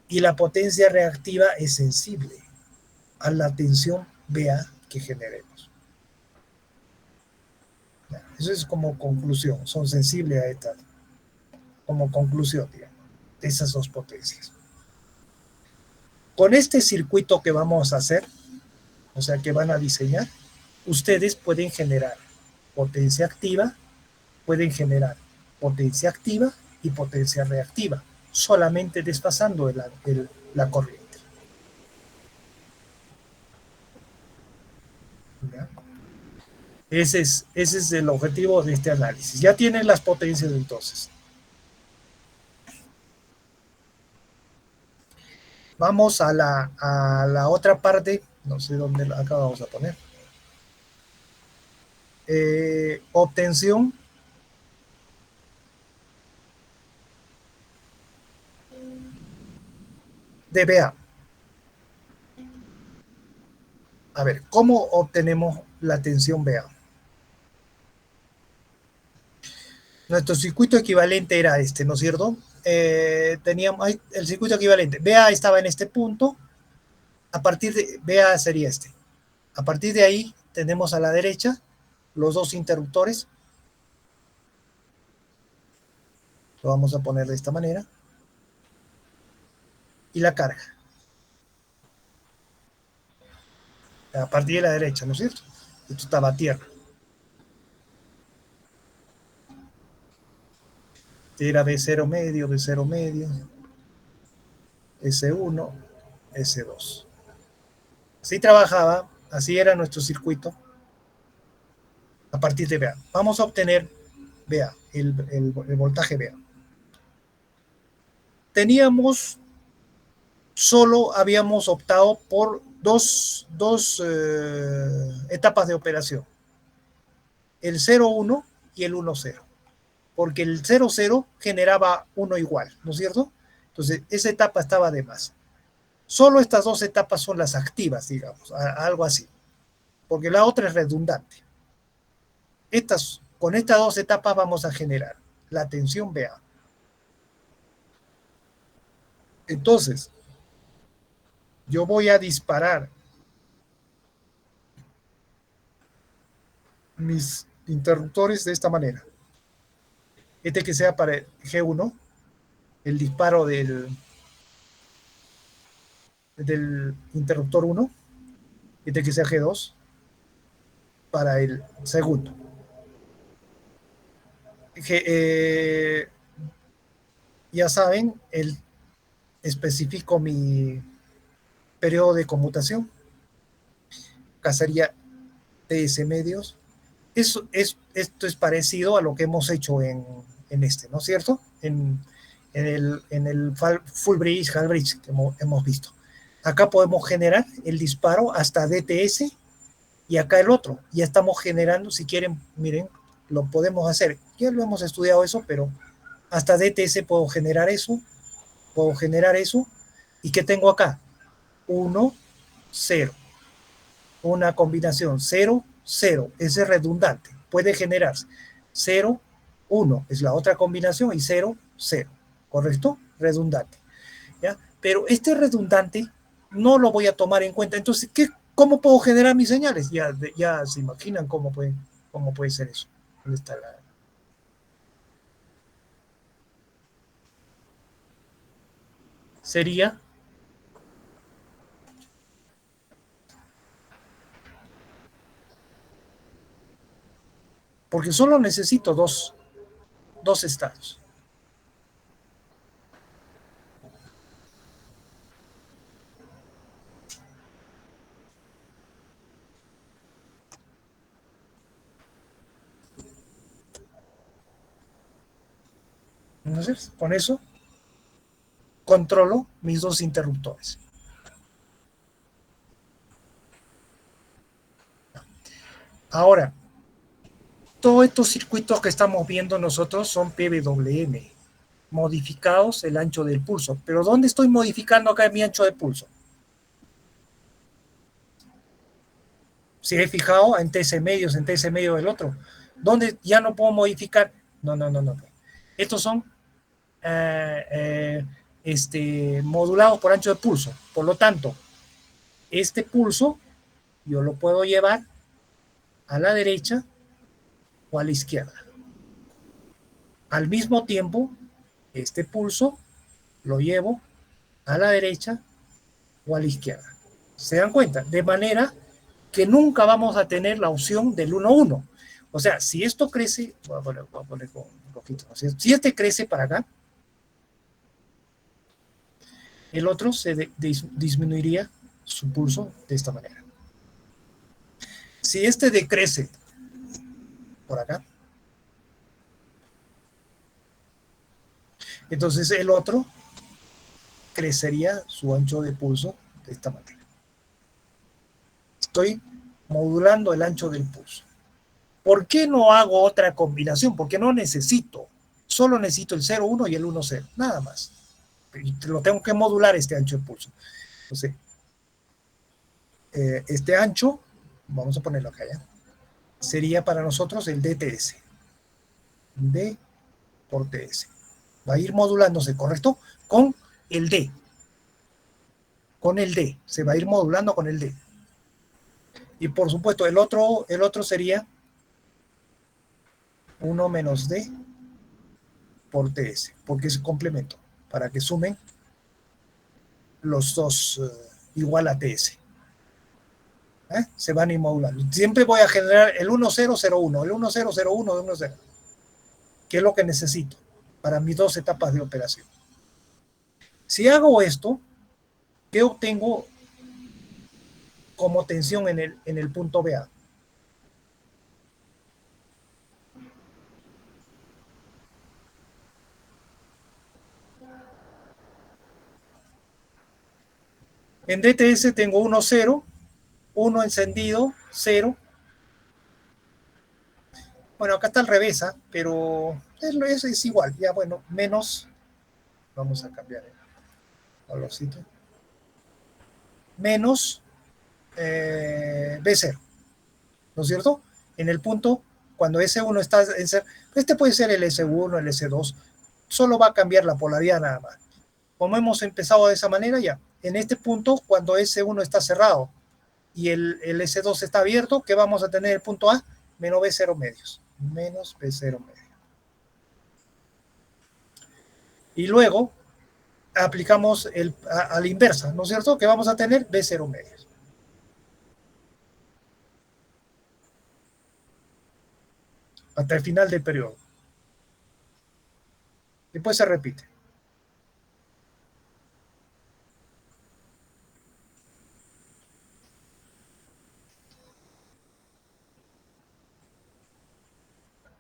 Y la potencia reactiva es sensible a la tensión BA que generemos. Eso es como conclusión, son sensibles a esta, como conclusión, digamos, de esas dos potencias. Con este circuito que vamos a hacer, o sea, que van a diseñar, ustedes pueden generar potencia activa, pueden generar potencia activa y potencia reactiva, solamente desfasando la corriente. ¿Ya? Ese es el objetivo de este análisis. Ya tienen las potencias entonces. Vamos a la otra parte, no sé dónde acá vamos a poner. Obtención de BA. A ver, ¿cómo obtenemos la tensión BA? Nuestro circuito equivalente era este, ¿no es cierto? Teníamos el circuito equivalente. BA estaba en este punto. A partir de BA sería este. A partir de ahí tenemos a la derecha los dos interruptores. Lo vamos a poner de esta manera. Y la carga. A partir de la derecha, ¿no es cierto? Esto estaba a tierra. Era B0 medio, B0 medio, S1, S2. Así trabajaba, así era nuestro circuito a partir de BA. Vamos a obtener BA, el voltaje BA. Solo habíamos optado por dos etapas de operación, el 0,1 y el 1,0, porque el 0,0 generaba 1 igual, ¿no es cierto? Entonces, esa etapa estaba de más. Solo estas dos etapas son las activas, digamos, algo así, porque la otra es redundante. Con estas dos etapas vamos a generar la tensión BA. Entonces, yo voy a disparar mis interruptores de esta manera. Este que sea para el G1, el disparo del interruptor 1, este que sea G2 para el segundo. Ya saben, especifico mi periodo de conmutación, acá sería TS medios. Esto es parecido a lo que hemos hecho en este, ¿no es cierto? En el full bridge, half bridge que hemos visto. Acá podemos generar el disparo hasta DTS y acá el otro. Ya estamos generando, si quieren, miren, lo podemos hacer. Ya lo hemos estudiado eso, pero hasta DTS puedo generar eso, puedo generar eso. ¿Y qué tengo acá? 1, 0. Una combinación 0, 0. Ese es redundante. Puede generarse 0, 1. Es la otra combinación y 0, 0. ¿Correcto? Redundante. ¿Ya? Pero este redundante no lo voy a tomar en cuenta. Entonces, ¿cómo puedo generar mis señales? Ya se imaginan cómo puede ser eso. ¿Dónde está la...? Sería, porque solo necesito dos estados. Entonces, con eso controlo mis dos interruptores. Ahora, todos estos circuitos que estamos viendo nosotros son PWM, modificados el ancho del pulso. Pero ¿dónde estoy modificando acá mi ancho de pulso? Si he fijado en TS medios, en TS medio del otro. ¿Dónde ya no puedo modificar? No. Estos son modulados por ancho de pulso. Por lo tanto, este pulso yo lo puedo llevar a la derecha o a la izquierda. Al mismo tiempo, este pulso lo llevo a la derecha o a la izquierda. ¿Se dan cuenta? De manera que nunca vamos a tener la opción del 1-1. O sea, si esto crece, voy a poner con rojito, ¿no? Si este crece para acá, el otro se disminuiría su pulso de esta manera. Si este decrece por acá, entonces el otro crecería su ancho de pulso de esta manera. Estoy modulando el ancho del pulso. ¿Por qué no hago otra combinación? Porque no necesito. Solo necesito el 0,1 y el 1,0. Nada más. Y lo tengo que modular este ancho de pulso. Entonces, este ancho, vamos a ponerlo acá ya, sería para nosotros el DTS. D por TS. Va a ir modulándose, ¿correcto? Con el D. Con el D. Se va a ir modulando con el D. Y por supuesto, el otro sería 1 menos D por TS, porque es complemento, para que sumen los dos igual a TS. Se van a ir modulando. Siempre voy a generar el 1001, el 1001, el 10, que es lo que necesito para mis dos etapas de operación. Si hago esto, ¿qué obtengo como tensión en el punto BA? En DTS tengo 1, 0, 1 encendido, 0. Bueno, acá está al revés, pero es igual. Ya, bueno, menos, vamos a cambiar el colorcito, menos B0, ¿no es cierto? En el punto, cuando S1 está en ser, este puede ser el S1, el S2, solo va a cambiar la polaridad nada más. Como hemos empezado de esa manera, ya, en este punto, cuando S1 está cerrado y el S2 está abierto, ¿qué vamos a tener? El punto A, menos B0 medios, menos B0 medios. Y luego aplicamos a la inversa, ¿no es cierto? Que vamos a tener B0 medios. Hasta el final del periodo. Después se repite.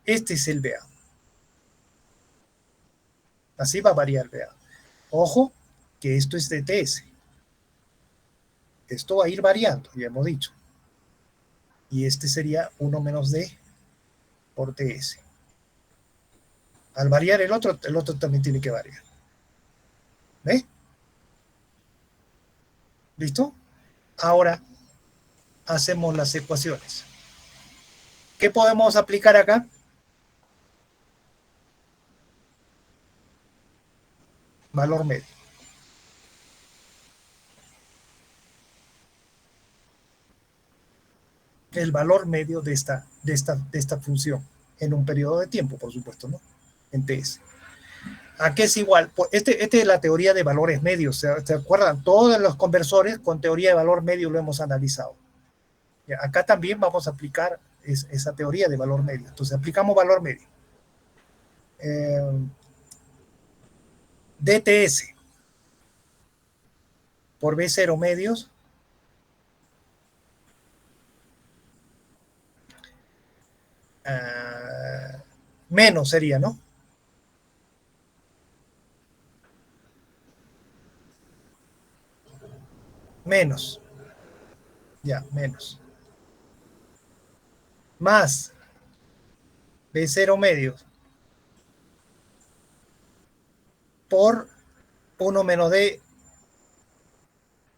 Este es el BA. Así va a variar BA. Ojo, que esto es de TS. Esto va a ir variando, ya hemos dicho. Y este sería 1 menos D por TS. Al variar el otro también tiene que variar. ¿Ve? ¿Listo? Ahora hacemos las ecuaciones. ¿Qué podemos aplicar acá? Valor medio. El valor medio de esta función en un periodo de tiempo, por supuesto, ¿no? En TS. ¿A qué es igual? Pues este es la teoría de valores medios. ¿Se acuerdan? Todos los conversores con teoría de valor medio lo hemos analizado. Acá también vamos a aplicar esa teoría de valor medio. Entonces aplicamos valor medio. DTS por B0 medios menos sería, ¿no? Menos. Ya, menos. Más B0 medios por 1 menos D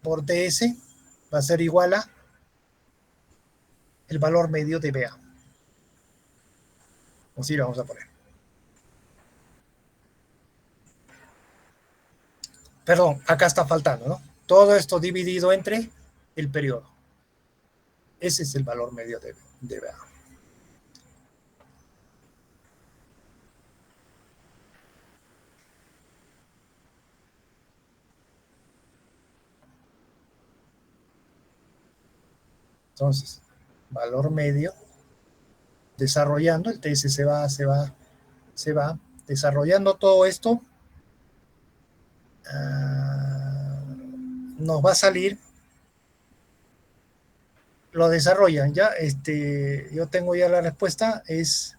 por TS va a ser igual a el valor medio de BA. Así lo vamos a poner. Perdón, acá está faltando, ¿no? Todo esto dividido entre el periodo. Ese es el valor medio de BA. Entonces, valor medio, desarrollando, el TS se va desarrollando todo esto, nos va a salir, lo desarrollan ya, yo tengo ya la respuesta, es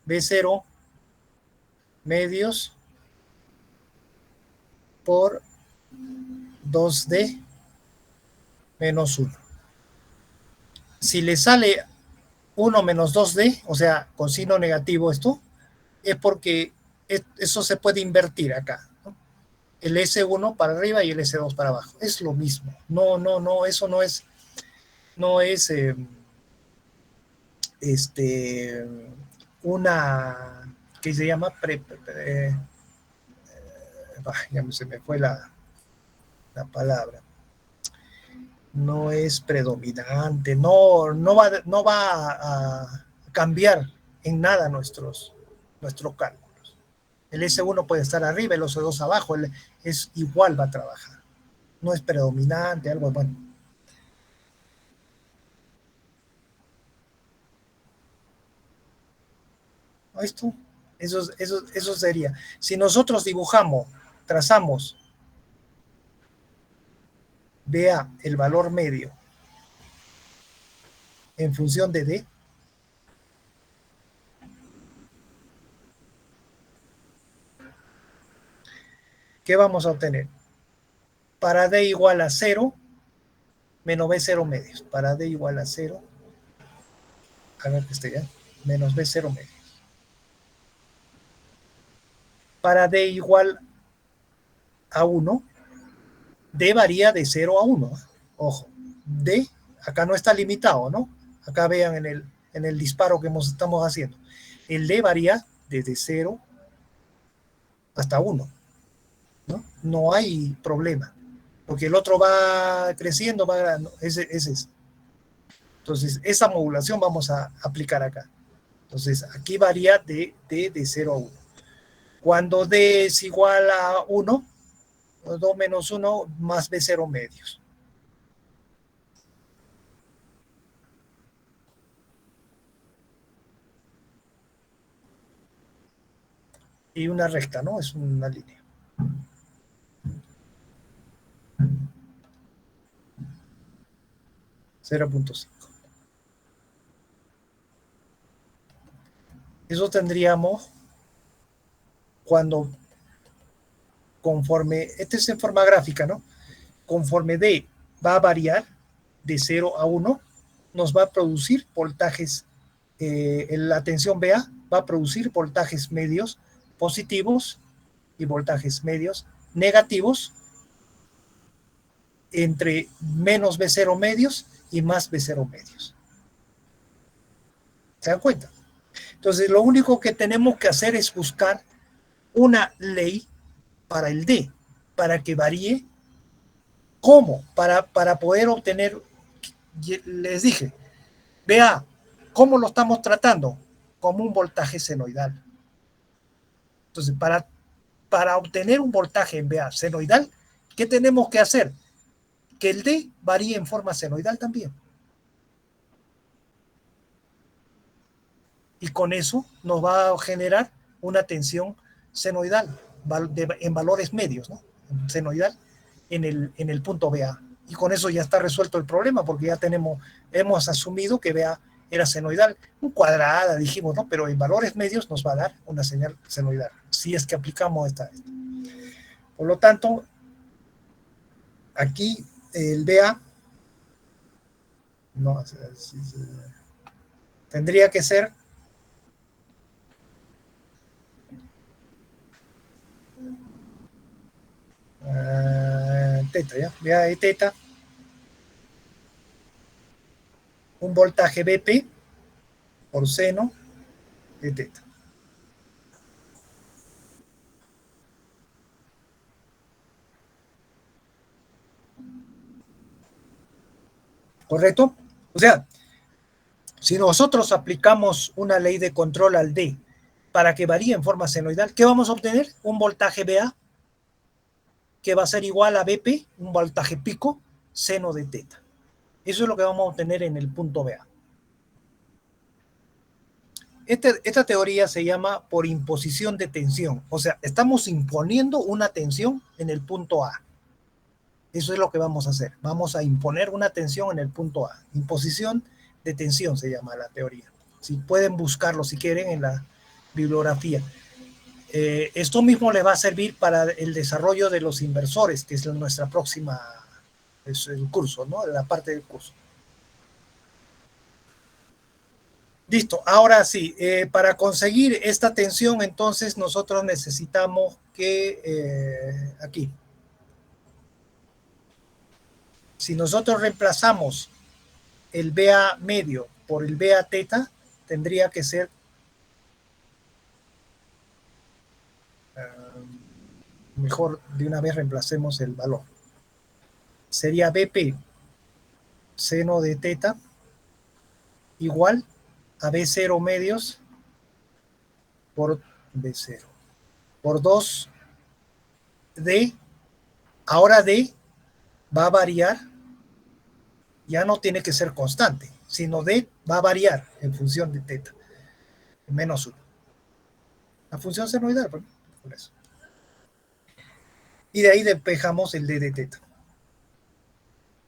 B0 medios por 2D menos 1. Si le sale 1 menos 2D, o sea, con signo negativo esto, es porque eso se puede invertir acá, ¿no? El S1 para arriba y el S2 para abajo. Es lo mismo. No, eso no es una que se llama ya se me fue la palabra. No es predominante, no va a cambiar en nada nuestros cálculos. El S1 puede estar arriba, el S2 abajo, es igual va a trabajar. No es predominante, algo bueno. ¿Esto? Eso sería. Si nosotros dibujamos, trazamos, vea el valor medio en función de D, ¿qué vamos a obtener? Para D igual a 0, menos B0 medios. Para D igual a 0, a ver que esté ya, menos B0 medios. Para D igual a 1, D varía de 0 a 1. Ojo, D acá no está limitado, ¿no? Acá vean en el disparo que estamos haciendo. El D varía desde 0 hasta 1. No hay problema, porque el otro va creciendo, va ganando. Ese es. Entonces, esa modulación vamos a aplicar acá. Entonces, aquí varía de 0 a 1. Cuando D es igual a 1, 2 menos 1 más B0 medios. Y una recta, ¿no? Es una línea. 0.5. Eso tendríamos cuando, conforme, este es en forma gráfica, ¿no? Conforme D va a variar de 0 a 1, nos va a producir voltajes, la tensión BA va a producir voltajes medios positivos y voltajes medios negativos entre menos B0 medios y más B0 medios. ¿Se dan cuenta? Entonces, lo único que tenemos que hacer es buscar una ley para el D, para que varíe. ¿Cómo? Para poder obtener, les dije, vea, ¿cómo lo estamos tratando? Como un voltaje senoidal. Entonces, para obtener un voltaje en VA senoidal, ¿qué tenemos que hacer? Que el D varíe en forma senoidal también. Y con eso nos va a generar una tensión senoidal en valores medios, ¿no? Senoidal en el punto BA. Y con eso ya está resuelto el problema, porque ya hemos asumido que BA era senoidal, un cuadrada, dijimos, ¿no? Pero en valores medios nos va a dar una señal senoidal, si es que aplicamos esta. Por lo tanto, aquí el BA no, tendría que ser teta, ¿ya? BA de teta, un voltaje BP por seno de teta. ¿Correcto? O sea, si nosotros aplicamos una ley de control al D para que varíe en forma senoidal, ¿qué vamos a obtener? Un voltaje BA que va a ser igual a BP, un voltaje pico, seno de teta. Eso es lo que vamos a obtener en el punto BA. Esta teoría se llama por imposición de tensión. O sea, estamos imponiendo una tensión en el punto A. Eso es lo que vamos a hacer. Vamos a imponer una tensión en el punto A. Imposición de tensión se llama la teoría. Si pueden buscarlo si quieren en la bibliografía. Esto mismo le va a servir para el desarrollo de los inversores, que es nuestra próxima, es el curso, ¿no? La parte del curso. Listo, ahora sí, para conseguir esta tensión, entonces nosotros necesitamos que, aquí, si nosotros reemplazamos el BA medio por el BA teta, tendría que ser mejor de una vez reemplacemos el valor. Sería BP seno de teta igual a B0 medios por B0 por 2D. Ahora D va a variar, ya no tiene que ser constante, sino D va a variar en función de teta, menos 1. La función senoidal, por eso. Y de ahí despejamos el D de teta.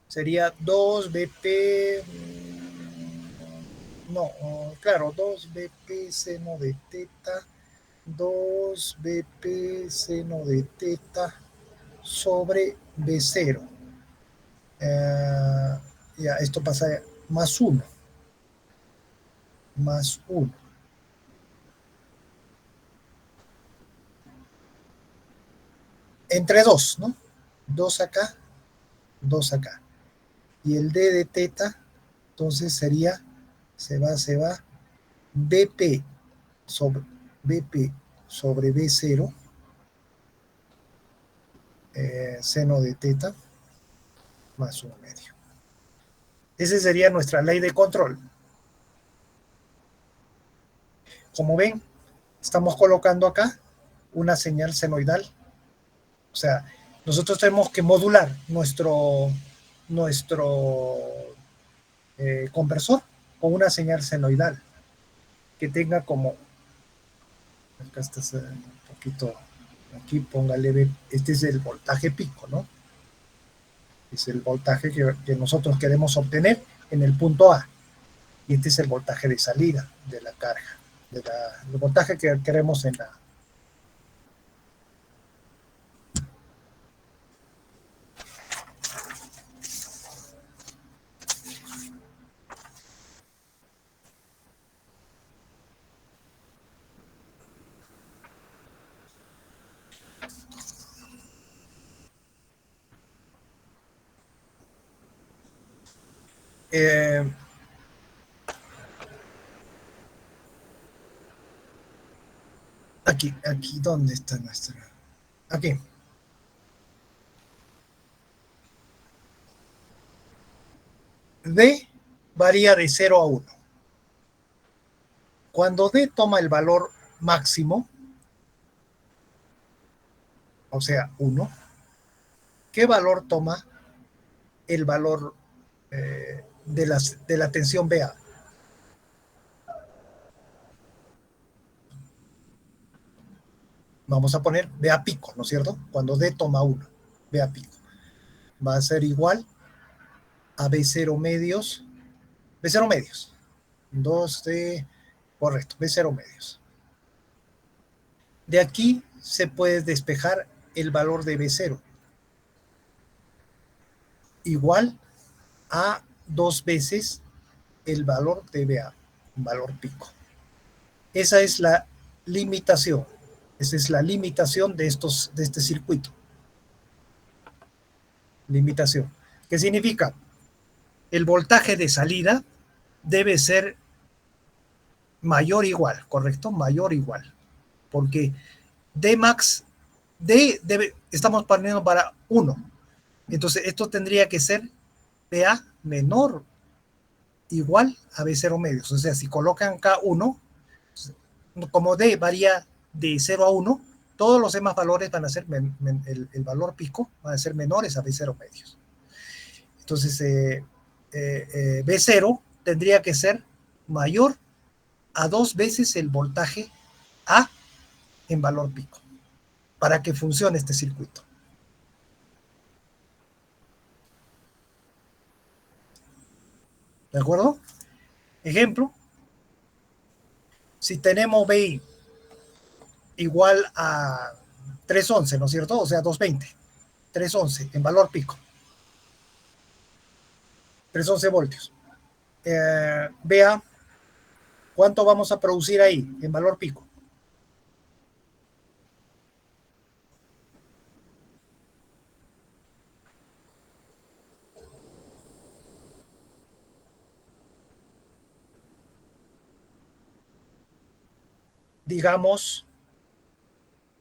Sería 2BP, no, claro, 2BP seno de teta, 2BP seno de teta sobre B0. Ya, esto pasa más 1. Más 1. Entre 2, ¿no? 2 acá, 2 acá. Y el D de teta, entonces sería, se va, BP sobre B0, seno de teta, más 1 medio. Esa sería nuestra ley de control. Como ven, estamos colocando acá una señal senoidal. O sea, nosotros tenemos que modular nuestro conversor con una señal senoidal que tenga como, acá está un poquito, aquí póngale, este es el voltaje pico, ¿no? Es el voltaje que nosotros queremos obtener en el punto A. Y este es el voltaje de salida de la carga el voltaje que queremos en la... aquí, ¿dónde está nuestra? Aquí. D varía de 0 a 1. Cuando D toma el valor máximo, o sea, 1, ¿qué valor toma el valor de la tensión BA? Vamos a poner BA pico, ¿no es cierto? Cuando D toma 1, BA pico. Va a ser igual a B0 medios, B0 medios. 2D, correcto, B0 medios. De aquí se puede despejar el valor de B0. Igual a 2 veces el valor de BA, un valor pico. Esa es la limitación. Esa es la limitación de este circuito. Limitación. ¿Qué significa? El voltaje de salida debe ser mayor o igual, ¿correcto? Mayor o igual. Porque D max, estamos poniendo para 1. Entonces, esto tendría que ser BA menor igual a B0 medios. O sea, si colocan acá 1, como D varía de 0 a 1, todos los demás valores van a ser, el valor pico van a ser menores a B0 medios. Entonces, B0 tendría que ser mayor a 2 veces el voltaje A en valor pico para que funcione este circuito. ¿De acuerdo? Ejemplo, si tenemos BI igual a 311, ¿no es cierto? O sea, 220, 311 en valor pico, 311 voltios. Vea cuánto vamos a producir ahí en valor pico. Digamos,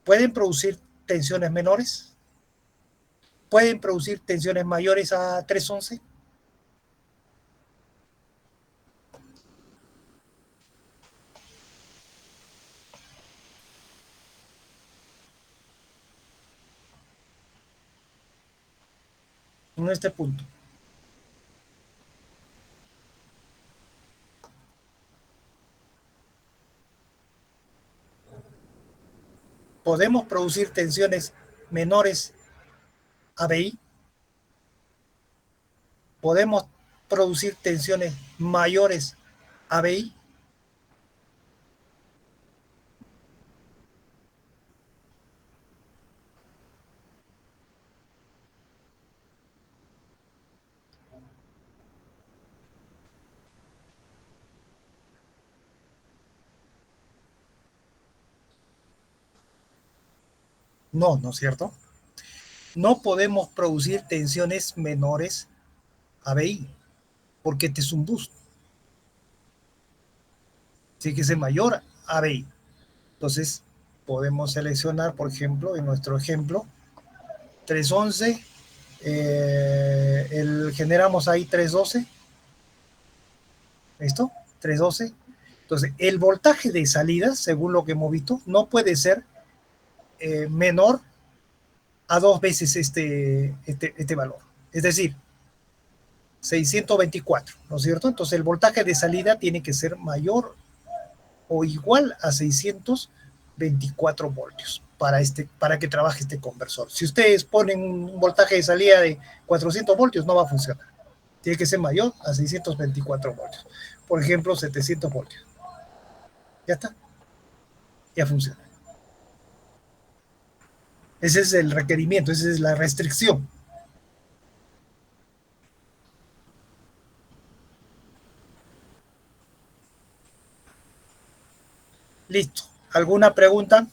¿pueden producir tensiones menores? ¿Pueden producir tensiones mayores a 311? En este punto. ¿Podemos producir tensiones menores a BI? ¿Podemos producir tensiones mayores a BI? No, ¿no es cierto? No podemos producir tensiones menores a BI, porque este es un boost. Tiene que ser mayor a BI. Entonces, podemos seleccionar, por ejemplo, en nuestro ejemplo, 311, generamos ahí 312. ¿Listo? 312. Entonces, el voltaje de salida, según lo que hemos visto, no puede ser menor a 2 veces este valor. Es decir, 624, ¿no es cierto? Entonces el voltaje de salida tiene que ser mayor o igual a 624 voltios para que trabaje este conversor. Si ustedes ponen un voltaje de salida de 400 voltios, no va a funcionar. Tiene que ser mayor a 624 voltios. Por ejemplo, 700 voltios. Ya está. ya funciona. Ese es el requerimiento, esa es la restricción. Listo. ¿Alguna pregunta?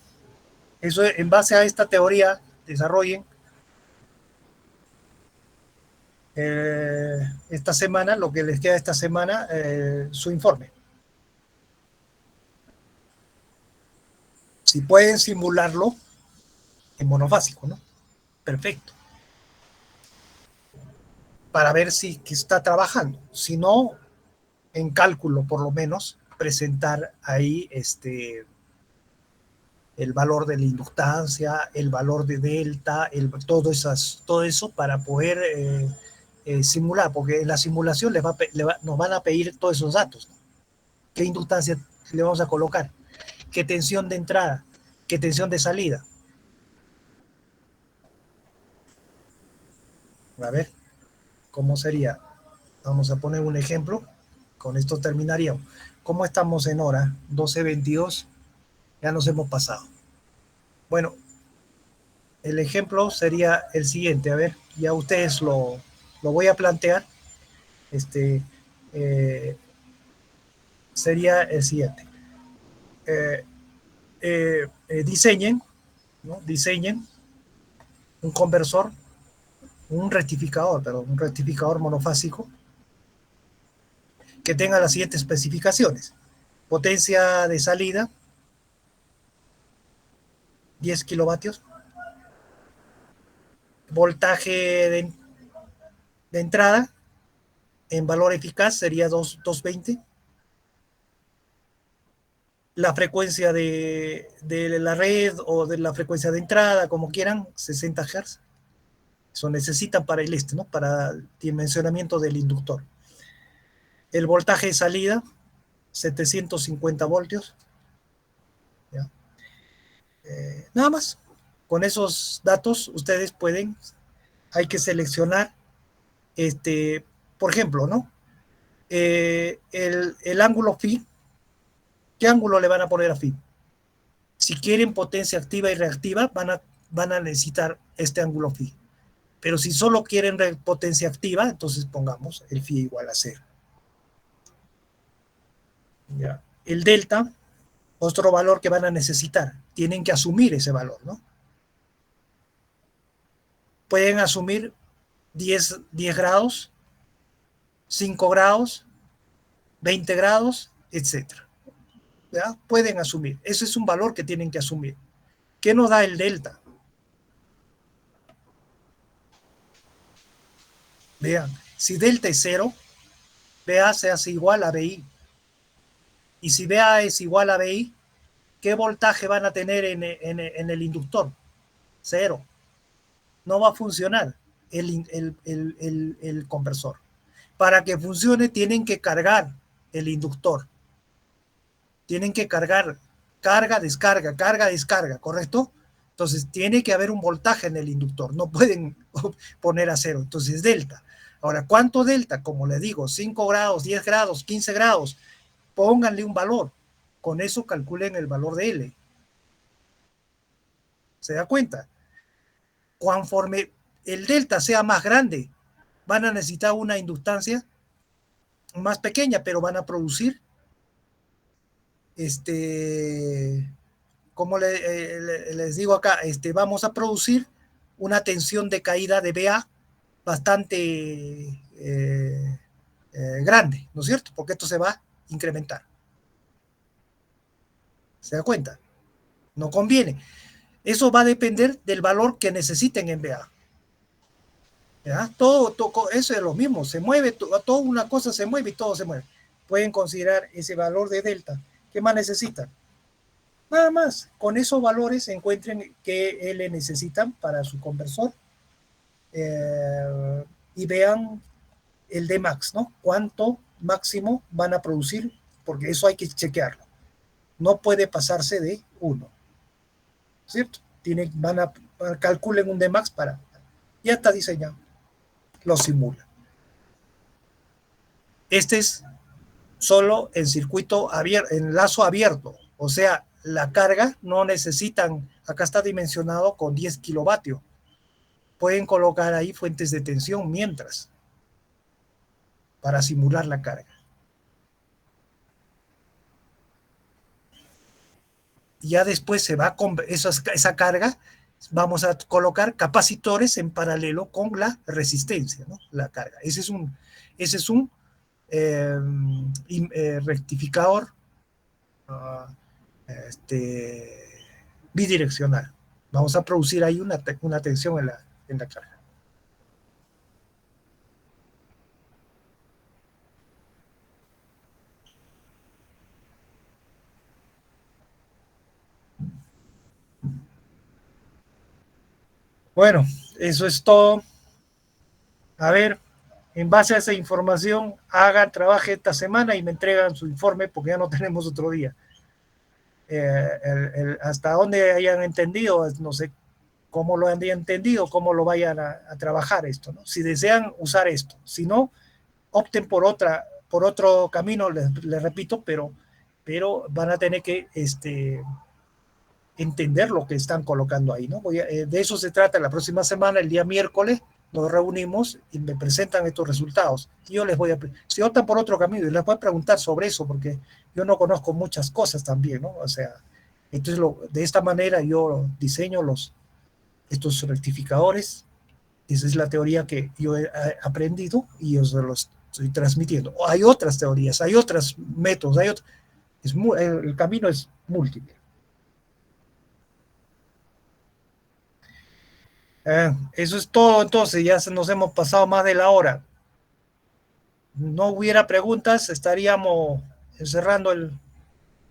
Eso en base a esta teoría, desarrollen esta semana, lo que les queda esta semana, su informe. Si pueden simularlo en monofásico, ¿no? Perfecto. Para ver si está trabajando. Si no, en cálculo por lo menos, presentar ahí el valor de la inductancia, el valor de delta, todo eso para poder simular, porque en la simulación nos van a pedir todos esos datos. ¿Qué inductancia le vamos a colocar? ¿Qué tensión de entrada? ¿Qué tensión de salida? A ver, ¿cómo sería? Vamos a poner un ejemplo. Con esto terminaríamos. ¿Cómo estamos en hora? 12:22. Ya nos hemos pasado. Bueno, el ejemplo sería el siguiente. A ver, ya ustedes lo voy a plantear. Este eh, sería el siguiente. Eh, diseñen, ¿no? Diseñen un conversor, un rectificador monofásico que tenga las siguientes especificaciones. Potencia de salida, 10 kilovatios. Voltaje de entrada, en valor eficaz sería 220. La frecuencia de la red o de la frecuencia de entrada, como quieran, 60 Hz. Eso necesitan para ¿no? Para el dimensionamiento del inductor. El voltaje de salida, 750 voltios. ¿Ya? Nada más. Con esos datos ustedes pueden, hay que seleccionar, por ejemplo, ¿no? El ángulo phi, ¿qué ángulo le van a poner a phi? Si quieren potencia activa y reactiva, van a necesitar este ángulo phi. Pero si solo quieren potencia activa, entonces pongamos el phi igual a 0. ¿Ya? El delta, otro valor que van a necesitar. Tienen que asumir ese valor, ¿no? Pueden asumir 10 grados, 5 grados, 20 grados, etcétera. ¿Ya? Pueden asumir. Ese es un valor que tienen que asumir. ¿Qué nos da el delta? Vean, si delta es 0, BA se hace igual a BI. Y si BA es igual a BI, ¿qué voltaje van a tener en el inductor? 0. No va a funcionar el conversor. Para que funcione tienen que cargar el inductor. Tienen que cargar carga, descarga, ¿correcto? Entonces tiene que haber un voltaje en el inductor. No pueden poner a 0. Entonces delta. Ahora, ¿cuánto delta? Como le digo, 5 grados, 10 grados, 15 grados. Pónganle un valor. Con eso calculen el valor de L. ¿Se da cuenta? Conforme el delta sea más grande, van a necesitar una inductancia más pequeña, pero van a producir como les digo acá, vamos a producir una tensión de caída de BA bastante grande, ¿no es cierto? Porque esto se va a incrementar. ¿Se da cuenta? No conviene. Eso va a depender del valor que necesiten en BA. ¿Ya? Todo eso es lo mismo, se mueve, toda una cosa se mueve y todo se mueve. Pueden considerar ese valor de delta. ¿Qué más necesitan? Nada más, con esos valores encuentren qué L necesitan para su conversor y vean el Dmax, ¿no? Cuánto máximo van a producir, porque eso hay que chequearlo. No puede pasarse de 1, ¿cierto? Calculen un Dmax para... Ya está diseñado, lo simula. Este es solo en circuito abierto, en lazo abierto, o sea, la carga no necesitan, acá está dimensionado con 10 kilovatios. Pueden colocar ahí fuentes de tensión mientras, para simular la carga. Y ya después se va con esa carga, vamos a colocar capacitores en paralelo con la resistencia, ¿no? La carga. Ese es un rectificador bidireccional. Vamos a producir ahí una tensión en la carga. Bueno, eso es todo. A ver, en base a esa información, trabaje esta semana y me entregan su informe porque ya no tenemos otro día. Hasta dónde hayan entendido, no sé cómo lo han entendido, cómo lo vayan a trabajar esto, ¿no? Si desean usar esto, si no, opten por otro camino, les repito, pero van a tener que entender lo que están colocando ahí, ¿no? De eso se trata. La próxima semana, el día miércoles, nos reunimos y me presentan estos resultados. Y yo les voy a, si optan por otro camino, y les voy a preguntar sobre eso, porque yo no conozco muchas cosas también, ¿no? O sea, entonces de esta manera yo diseño estos rectificadores. Esa es la teoría que yo he aprendido y yo se los estoy transmitiendo. Hay otras teorías, hay otros métodos, el camino es múltiple. Eso es todo, entonces ya nos hemos pasado más de la hora. No hubiera preguntas, estaríamos cerrando